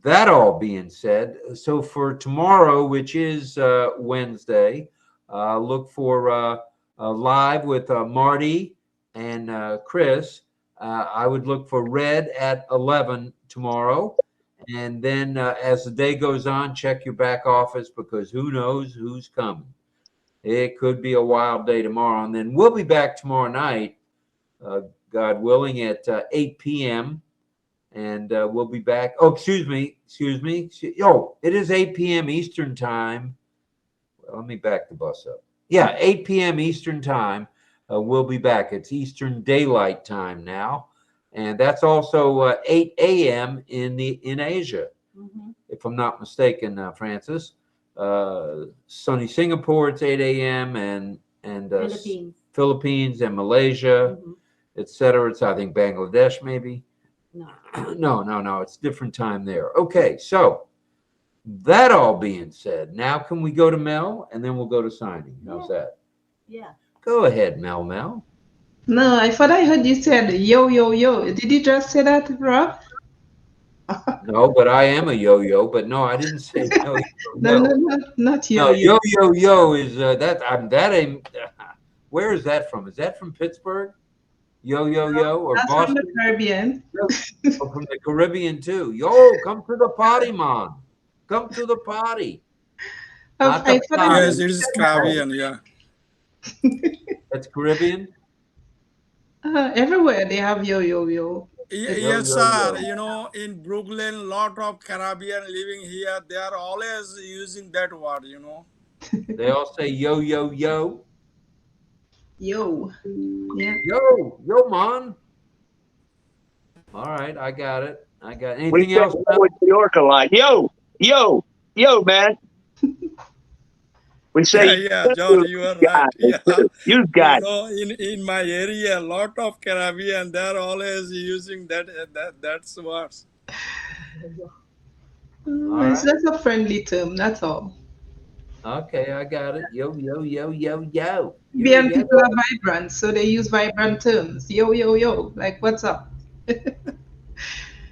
that all being said, so for tomorrow, which is Wednesday, look for live with Marty and Chris. I would look for Red at 11 tomorrow. And then as the day goes on, check your back office because who knows who's coming. It could be a wild day tomorrow. And then we'll be back tomorrow night, God willing, at 8 p.m. And we'll be back. Oh, excuse me. Oh, it is 8 p.m. Eastern time. Well, let me back the bus up. Yeah, 8 p.m. Eastern time. We'll be back. It's Eastern Daylight Time now. And that's also 8 a.m. in Asia, if I'm not mistaken, Francis. Sunny Singapore, it's 8 a.m. and Philippines and Malaysia, etc. It's, I think, Bangladesh, maybe. No. It's different time there. Okay, so that all being said, now can we go to Mel and then we'll go to signing? How's that? Yeah. Go ahead, Mel. No, I thought I heard you said yo, yo, yo. Did you just say that, Rob? No, but I am a yo-yo. But no, I didn't say yo-yo. No, not yo, no, yo. yo is that ain't. Where is that from? Is that from Pittsburgh? Yo, or That's Boston? from the Caribbean. Oh, from the Caribbean too. Yo, come to the party, man. Come to the party. Yes, it is Caribbean, yeah. That's Caribbean? Everywhere they have yo, yo, yo. Yes, sir. You know, in Brooklyn, lot of Caribbean living here. They are always using that word, you know. They all say yo, yo, yo. Yo. Yeah. Yo, man. All right, I got it. Anything we else? New York a lot. Yo, man. We say, yeah, John, you are right. Yeah. You got. You know, in my area, a lot of Caribbean, they're always using that words. It's just a friendly term. That's all. Okay, I got it. Yo, yo, yo, yo, yo. Caribbean people are vibrant, so they use vibrant terms. Yo, yo, yo. Like, what's up?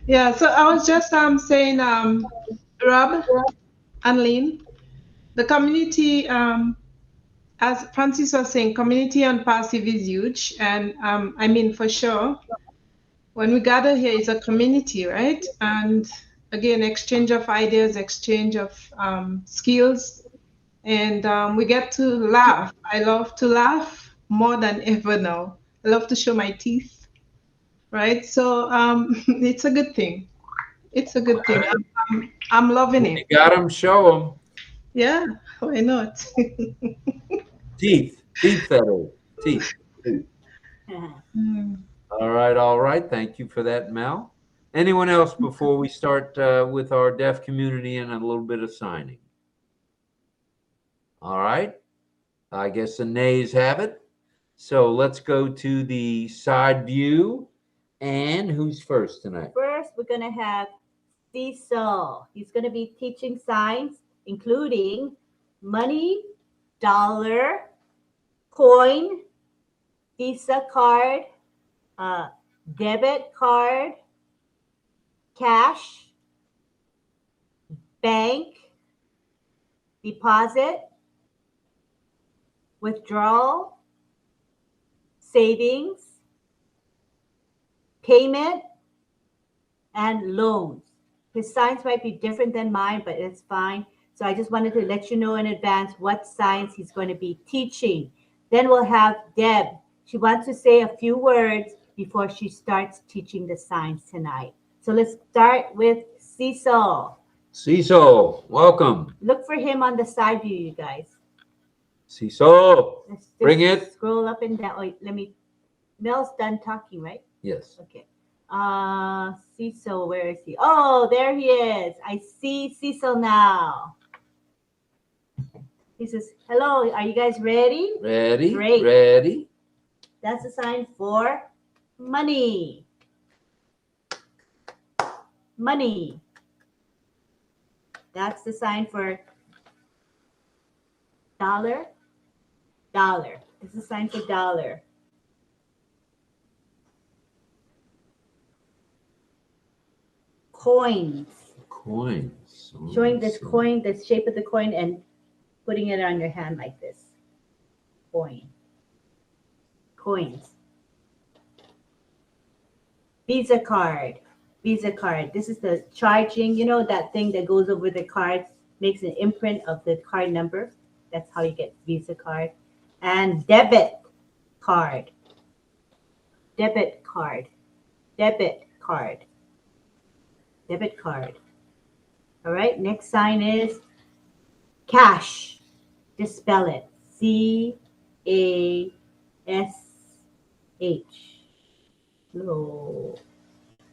Yeah. So I was just saying, Rob and Lynn, the community, as Francis was saying, community ONPASSIVE is huge. And I mean, for sure, when we gather here, it's a community, right? And again, exchange of ideas, exchange of skills, and we get to laugh. I love to laugh more than ever now. I love to show my teeth, right? So it's a good thing. It's a good thing. I'm loving You it. got them, show them. Yeah, why not? Teeth feathers, teeth. Mm. All right. Thank you for that, Mel. Anyone else before we start with our deaf community and a little bit of signing? All right. I guess the nays have it. So let's go to the side view. And who's first tonight? First, we're going to have Cecil. He's going to be teaching signs, including money, dollar, coin, Visa card, debit card, cash, bank, deposit, withdrawal, savings, payment, and loans. His signs might be different than mine, but it's fine. So I just wanted to let you know in advance what signs he's going to be teaching. Then we'll have Deb. She wants to say a few words before she starts teaching the signs tonight. So let's start with Cecil. Cecil, welcome. Look for him on the side view, you guys. Cecil, Let's just bring it. Scroll up and down. Oh, Mel's done talking, right? Yes. Okay. Cecil, where is he? Oh, there he is. I see Cecil now. He says, hello, are you guys ready? Ready? Great. Ready? That's a sign for money. Money. That's the sign for dollar. Dollar. This is a sign for dollar. Coins. Coins. Oh, Showing this so- coin, the shape of the coin, and putting it on your hand like this. Coin. Coins. Visa card. Visa card. This is the charging, you know, that thing that goes over the cards, makes an imprint of the card number. That's how you get Visa card. And debit card. Debit card. Debit card. Debit card. All right, next sign is cash. Just spell it. C-A-S-H. No.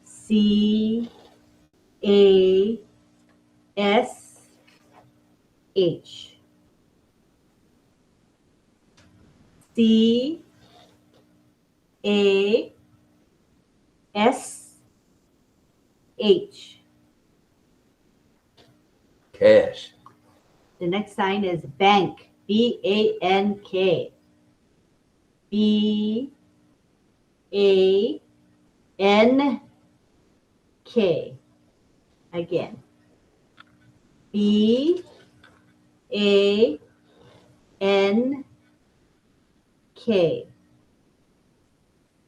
C-A-S-H. C-A-S-H. Cash. The next sign is bank. B-A-N-K. B-A-N-K. Again. B-A-N-K.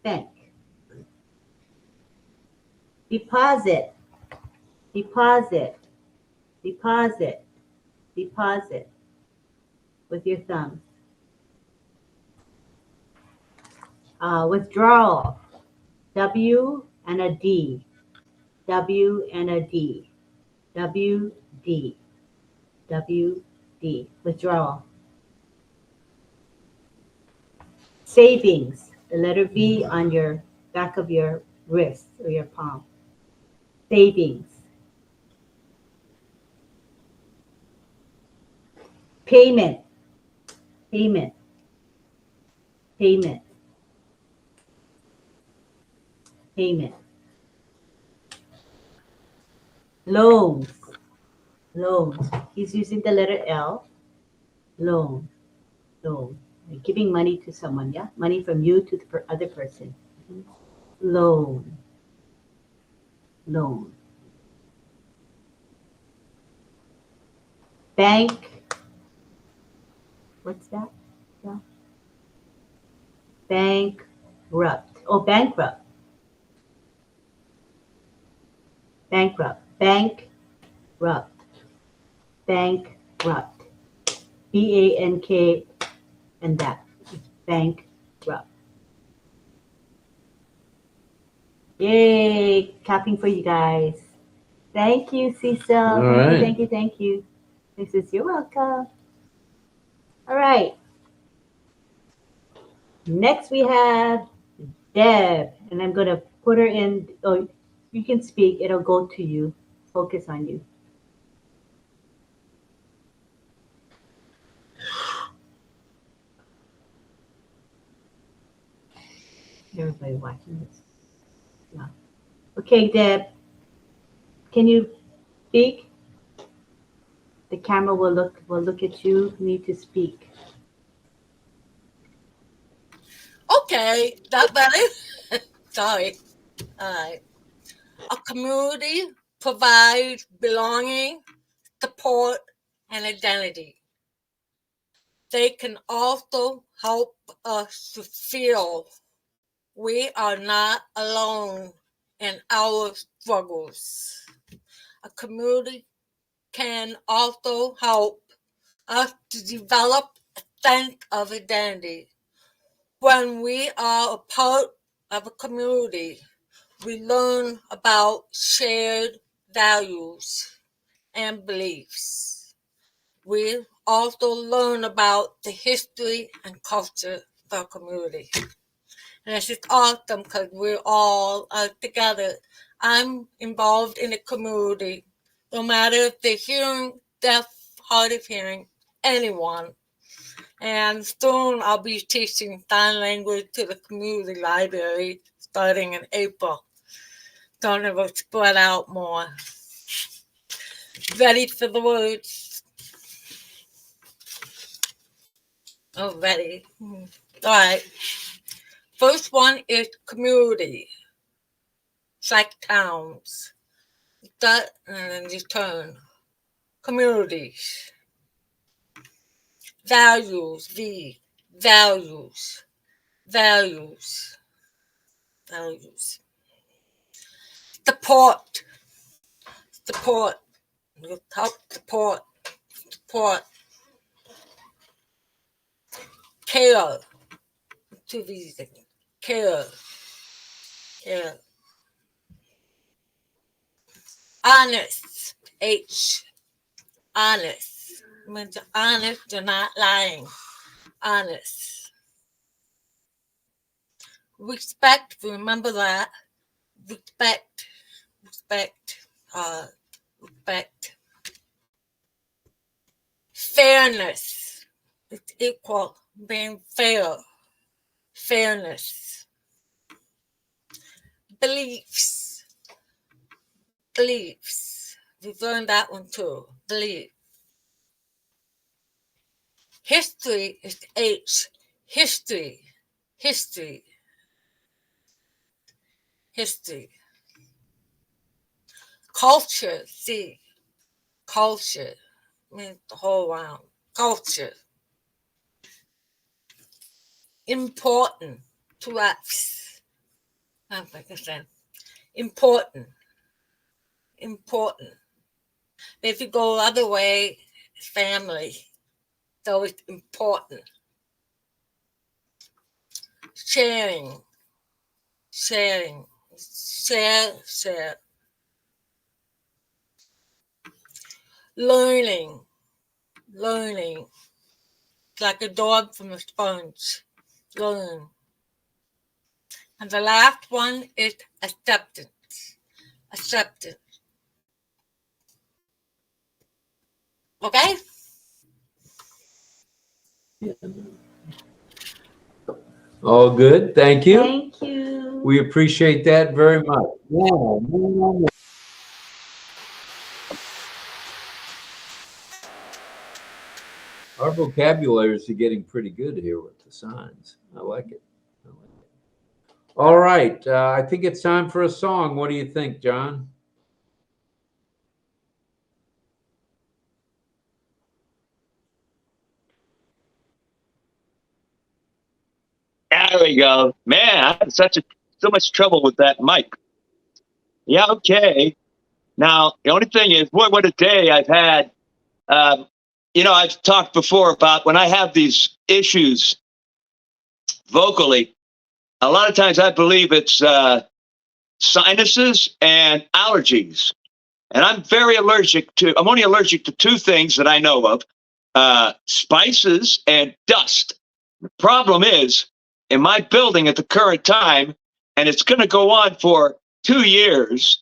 Bank. Deposit. Deposit. Deposit. Deposit. With your thumbs. Withdrawal. W and a D. W and a D. W, D. W, D. Withdrawal. Savings. The letter V on your back of your wrist or your palm. Savings. Payment. Payment. Payment. Payment. Loans. Loans. He's using the letter L. Loan. Loan. You're giving money to someone, yeah? Money from you to the other person. Loan. Loan. Bank. What's that? Yeah. Bankrupt. Oh, bankrupt. Bankrupt. Bankrupt. Bankrupt. BANK, and that. It's bankrupt. Yay! Clapping for you guys. Thank you, Cecil. All Thank right. you, thank you, thank you. This is you're welcome. All right. Next we have Deb, and I'm gonna put her in. Oh, you can speak. It'll go to you. Focus on you. Everybody watching this. No. Okay, Deb. Can you speak? The camera will look at you. You need to speak. Okay, that better? Sorry. All right. A community provides belonging, support, and identity. They can also help us to feel we are not alone in our struggles. A community can also help us to develop a sense of identity. When we are a part of a community, we learn about shared values and beliefs. We also learn about the history and culture of our community. And it's just awesome because we're all together. I'm involved in a community, no matter if they're hearing, deaf, hard of hearing, anyone. And soon I'll be teaching sign language to the community library starting in April. So it will spread out more. Ready for the words? Oh, ready. All right. First one is community. It's like towns. That, and then you turn. Communities. Values, V. Values. Values. Values. Support. Support. Help support. Support. Care. Two V's. Care. Care. Honest. H. Honest. Means honest, you're not lying. Honest. Respect, remember that. Respect. Respect. Respect. Fairness. It's equal. Being fair. Fairness. Beliefs. Beliefs. We've learned that one too. Belief. History is H. History. History. History. Culture, C. Culture. Means the whole round. Culture. Important. Two F's. Like I said. Important. Important. If you go the other way, family. So it's important. Sharing. Sharing. Share. Learning. It's like a dog from a sponge. Learn. And the last one is acceptance. Acceptance. Okay? All good. Thank you. Thank you. We appreciate that very much. Yeah. Our vocabularies are getting pretty good here with the signs. I like it. All right. I think it's time for a song. What do you think, John? There we go. Man, I had so much trouble with that mic. Yeah, okay. Now, the only thing is, what a day I've had. I've talked before about when I have these issues vocally, a lot of times I believe it's sinuses and allergies. And I'm only allergic to two things that I know of, spices and dust. The problem is, in my building at the current time, and it's going to go on for 2 years,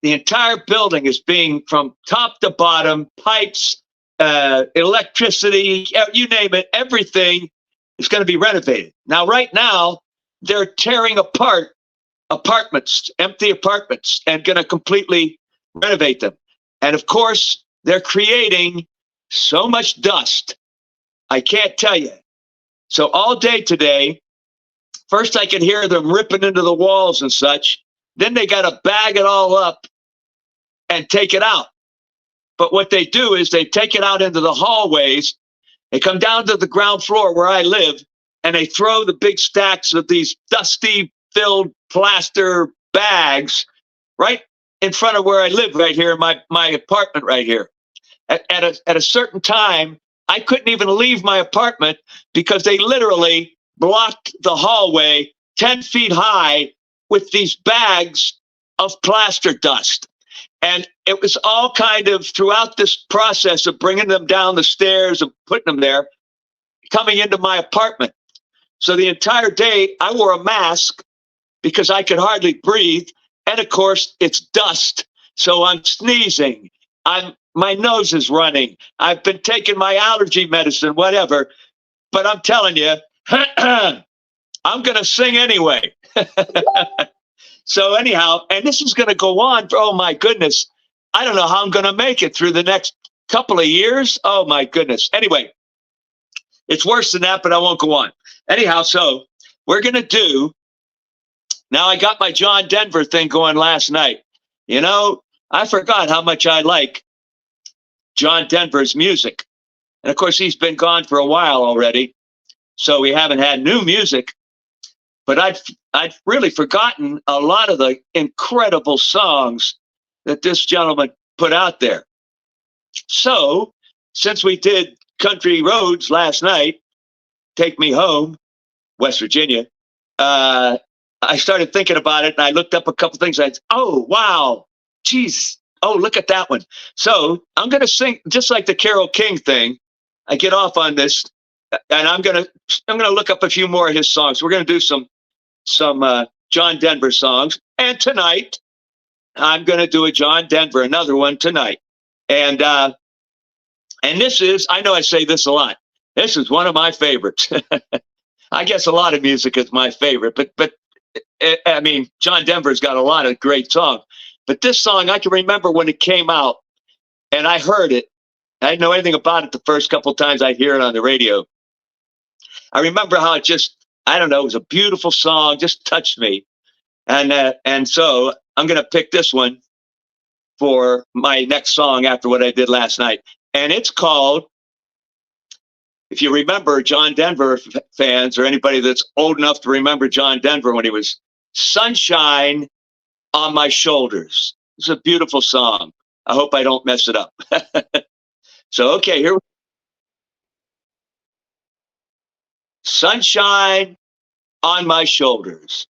the entire building is being, from top to bottom, pipes, electricity, you name it, everything is going to be renovated. Now, right now, they're tearing apart apartments, empty apartments, and going to completely renovate them. And of course, they're creating so much dust. I can't tell you. So all day today, first I could hear them ripping into the walls and such. Then they got to bag it all up and take it out. But what they do is they take it out into the hallways. They come down to the ground floor where I live, and they throw the big stacks of these dusty filled plaster bags right in front of where I live, right here in my apartment right here. At a certain time, I couldn't even leave my apartment because they literally blocked the hallway 10 feet high with these bags of plaster dust. And it was all kind of throughout this process of bringing them down the stairs and putting them there, coming into my apartment. So the entire day I wore a mask because I could hardly breathe. And of course, it's dust. So I'm sneezing. My nose is running. I've been taking my allergy medicine, whatever. But I'm telling you, I'm going to sing anyway. So anyhow, and this is going to go on for, oh my goodness, I don't know how I'm going to make it through the next couple of years. Oh my goodness. Anyway, it's worse than that, but I won't go on. Anyhow, so we're going to do, now I got my John Denver thing going last night. I forgot how much I like John Denver's music. And of course, he's been gone for a while already, so we haven't had new music. But I'd really forgotten a lot of the incredible songs that this gentleman put out there. So, since we did Country Roads last night, Take Me Home, West Virginia, I started thinking about it, and I looked up a couple things. Oh, wow, geez, oh, look at that one. So I'm going to sing just like the Carole King thing. I get off on this, and I'm going to look up a few more of his songs. We're going to do some John Denver songs. And tonight, I'm going to do a John Denver, another one tonight. And this is, I know I say this a lot, this is one of my favorites. I guess a lot of music is my favorite, but I mean, John Denver's got a lot of great songs. But this song, I can remember when it came out, and I heard it. I didn't know anything about it the first couple of times I'd hear it on the radio. I remember how it just, I don't know, it was a beautiful song, just touched me. And so I'm going to pick this one for my next song after what I did last night. And it's called, if you remember John Denver fans or anybody that's old enough to remember John Denver when he was Sunshine on My Shoulders. It's a beautiful song. I hope I don't mess it up. So, okay, here. Sunshine on My Shoulders.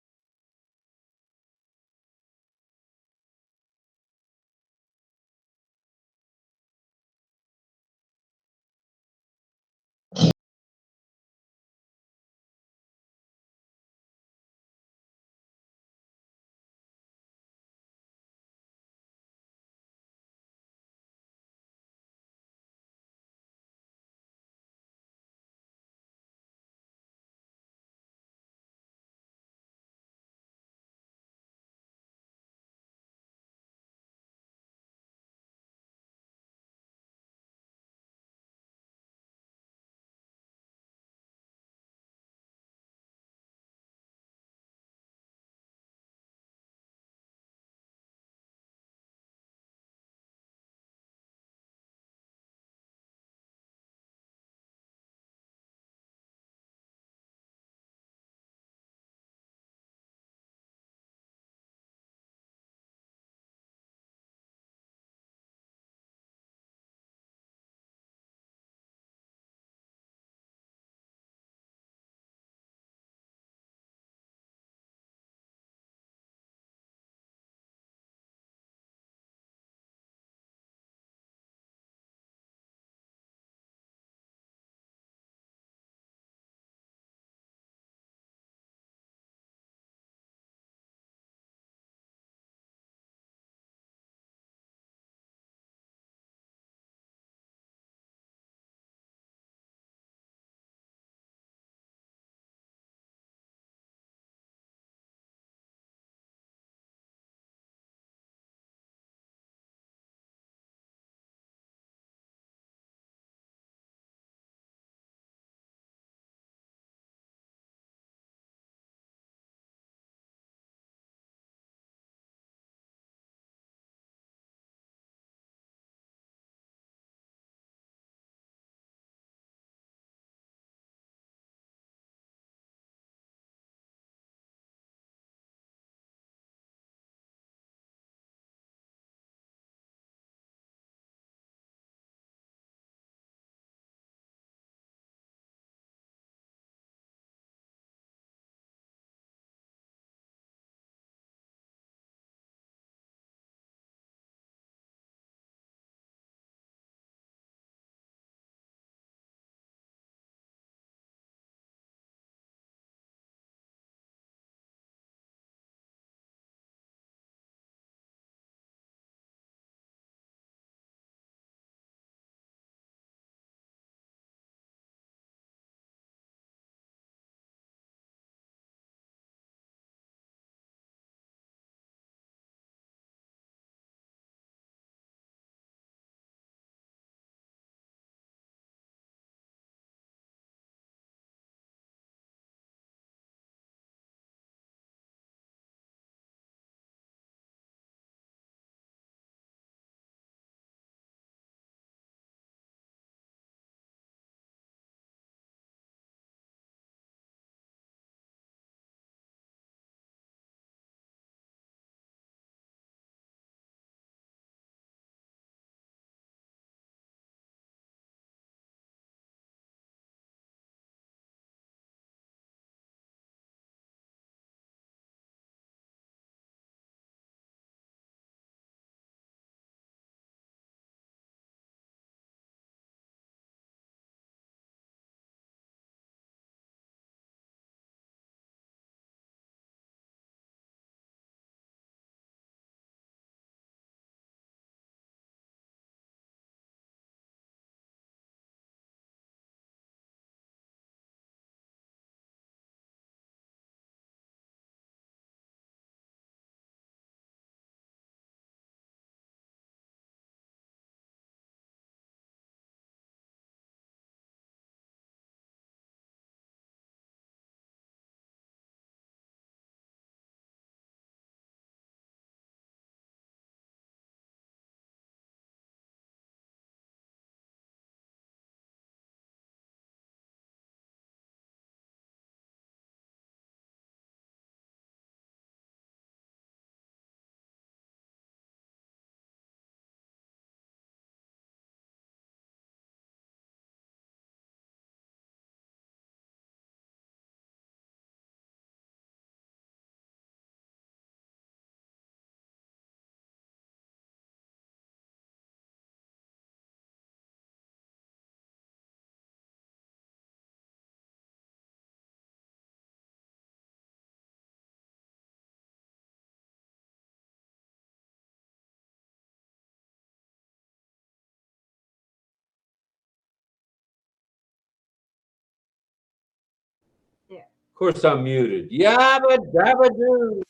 course, I'm muted. Yabba dabba doo.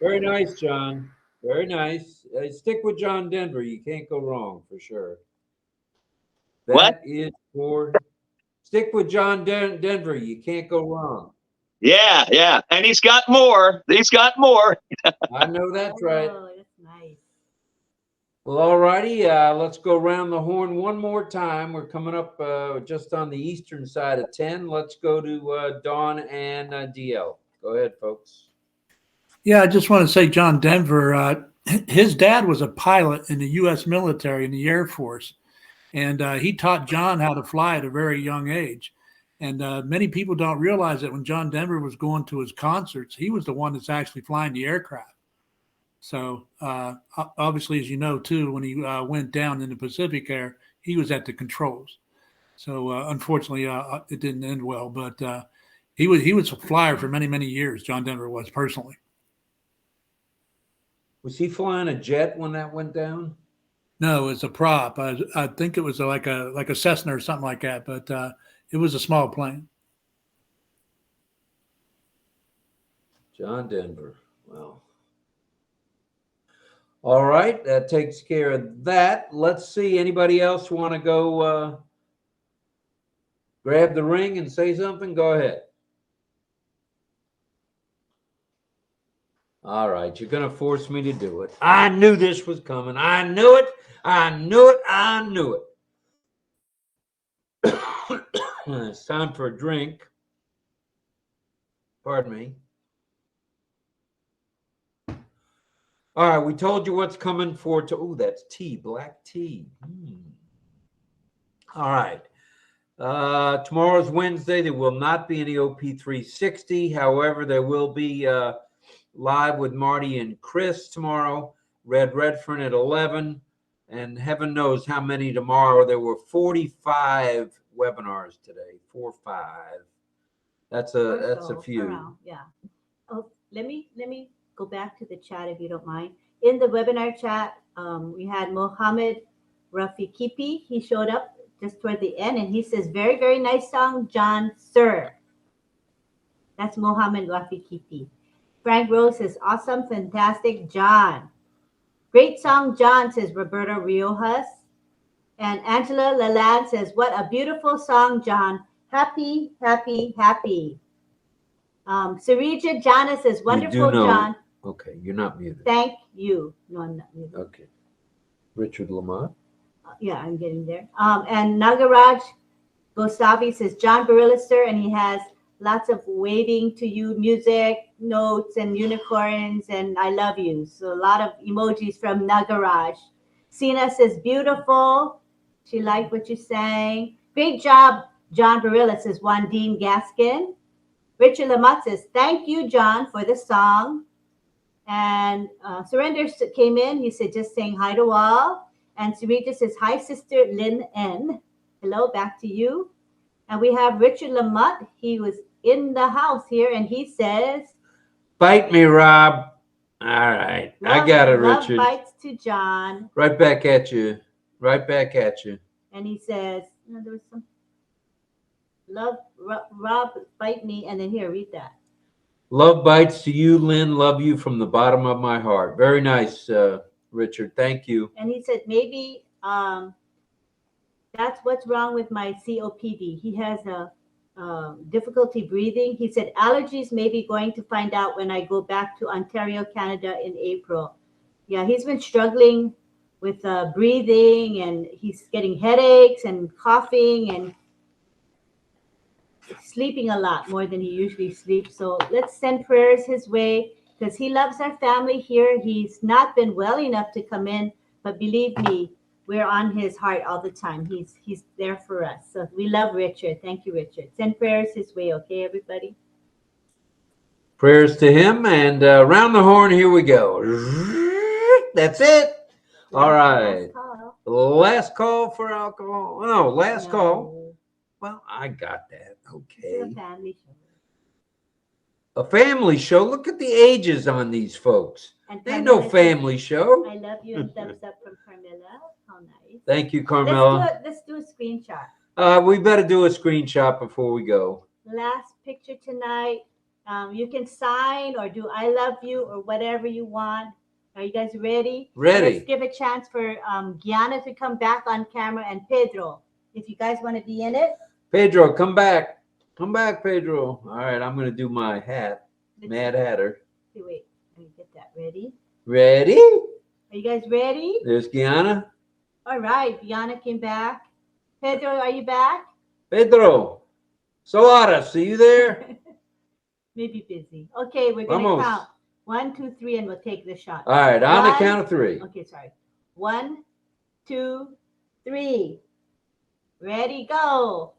Very nice, John. Very nice. Stick with John Denver. You can't go wrong for sure. What? That is for stick with John Denver. You can't go wrong. Yeah, yeah. And he's got more. He's got more. I know that's right. Oh, that's nice. Well, all righty. Let's go around the horn one more time. We're coming up just on the eastern side of 10. Let's go to Dawn and DL. Go ahead, folks. Yeah, I just want to say, John Denver, his dad was a pilot in the U.S. military in the Air Force, and he taught John how to fly at a very young age. And many people don't realize that when John Denver was going to his concerts, he was the one that's actually flying the aircraft. So obviously, as you know, too, when he went down in the Pacific Air, he was at the controls. So unfortunately, it didn't end well. But he was a flyer for many, many years. John Denver was personally. Was he flying a jet when that went down? No, it's a prop. I think it was like a Cessna or something like that. But it was a small plane. John Denver. Well. All right, that takes care of that. Let's see. Anybody else want to go grab the ring and say something? Go ahead. All right, you're going to force me to do it. I knew this was coming. I knew it. I knew it. I knew it. It's time for a drink. Pardon me. All right, we told you what's coming for. Oh, that's tea, black tea. All right. Tomorrow's Wednesday. There will not be any OP360. However, there will be live with Marty and Chris tomorrow. Red Redfern at 11. And heaven knows how many tomorrow. There were 45 webinars today. 45. That's a few. Around, yeah. Oh, let me go back to the chat if you don't mind. In the webinar chat, we had Mohammed Rafikipi. He showed up just toward the end, and he says, very, very nice song, John, sir. That's Mohammed Rafikipi. Frank Rose says, awesome, fantastic, John. Great song, John, says Roberto Riojas. And Angela Lalande says, what a beautiful song, John. Happy, happy, happy. Sarija Jana says, wonderful, John. Okay, you're not muted. Thank you. No, I'm not muted. Okay. Richard Lamont. Yeah, I'm getting there. And Nagaraj Gosavi says, John Barilla, sir, and he has lots of waving to you music, notes, and unicorns, and I love you. So a lot of emojis from Nagaraj. Sina says, beautiful. She liked what you sang. Great job, John Barilla, says Wandine Gaskin. Richard Lamont says, thank you, John, for the song. And Surrender came in. He said, just saying hi to all. And Sarita says, hi, Sister Lynn N. Hello, back to you. And we have Richard Lamont. He was in the house here, and he says, Bite me, Rob. All right. I got it, Richard. Love bites to John. Right back at you. Right back at you. And he says, no, there was some. Love, Rob, bite me. And then here, read that. Love bites to you, Lynn. Love you from the bottom of my heart. Very nice, Richard. Thank you. And he said, maybe that's what's wrong with my COPD. He has a difficulty breathing. He said, allergies may be going to find out when I go back to Ontario, Canada in April. Yeah, he's been struggling with breathing, and he's getting headaches and coughing and sleeping a lot more than he usually sleeps. So let's send prayers his way, because he loves our family here. He's not been well enough to come in, but believe me, we're on his heart all the time. He's there for us. So we love Richard. Thank you, Richard. Send prayers his way, okay, everybody? Prayers to him, and round the horn, here we go. That's it. All right. Last call for alcohol. No, last call. Well, I got that. Okay. It's a family show. A family show. Look at the ages on these folks. They ain't no family show. I love you, and thumbs up from Carmela. How nice. Thank you, Carmela. Let's do a screenshot. We better do a screenshot before we go. Last picture tonight. You can sign or do I love you or whatever you want. Are you guys ready? Ready. Let's give a chance for Gianna to come back on camera and Pedro, if you guys want to be in it. Pedro, come back. Come back, Pedro. All right, I'm going to do my hat. Mad Hatter. Okay, wait. Let me get that ready. Ready? Are you guys ready? There's Gianna. All right. Gianna came back. Pedro, are you back? Pedro. Soares, are you there? Maybe busy. Okay, we're going to Vamos. count. 1, 2, 3, and we'll take the shot. All right, on the count of 3. Okay, sorry. 1, 2, 3. Ready, go.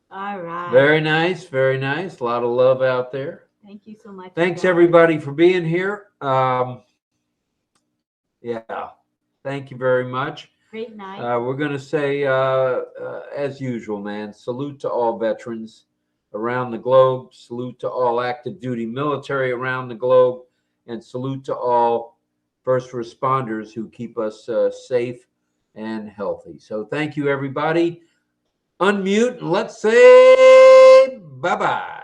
All right. Very nice, very nice. A lot of love out there. Thank you so much. Thanks, guys. everybody, for being here. Yeah, thank you very much. Great night. We're going to say, as usual, man, salute to all veterans around the globe, salute to all active duty military around the globe, and salute to all first responders who keep us safe and healthy. So thank you, everybody. Unmute and let's say bye-bye.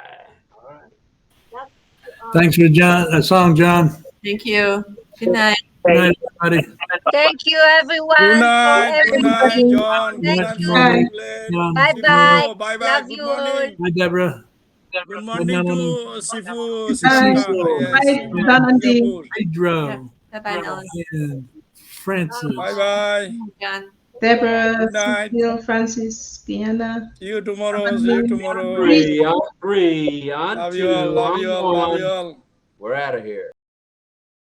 Thanks for the song, John. Thank you. Good night. Good night, everybody. Thank you, everyone. Good night. For Good night, everybody. John. Good Thank night, you. Robin. Bye-bye. Bye-bye. Love Good you morning. Bye, Deborah. Good morning to Sifu. Bye. Yes. Bye, Donald. Pedro. Bye-bye, Nelly. And Francis. Bye-bye. John. Deborah, Good night. Cecile, Francis, Guyana. See you tomorrow. See you tomorrow. On 3, on 3, on Love 2, you all. Love on you all. Love 1. you all. We're out of here.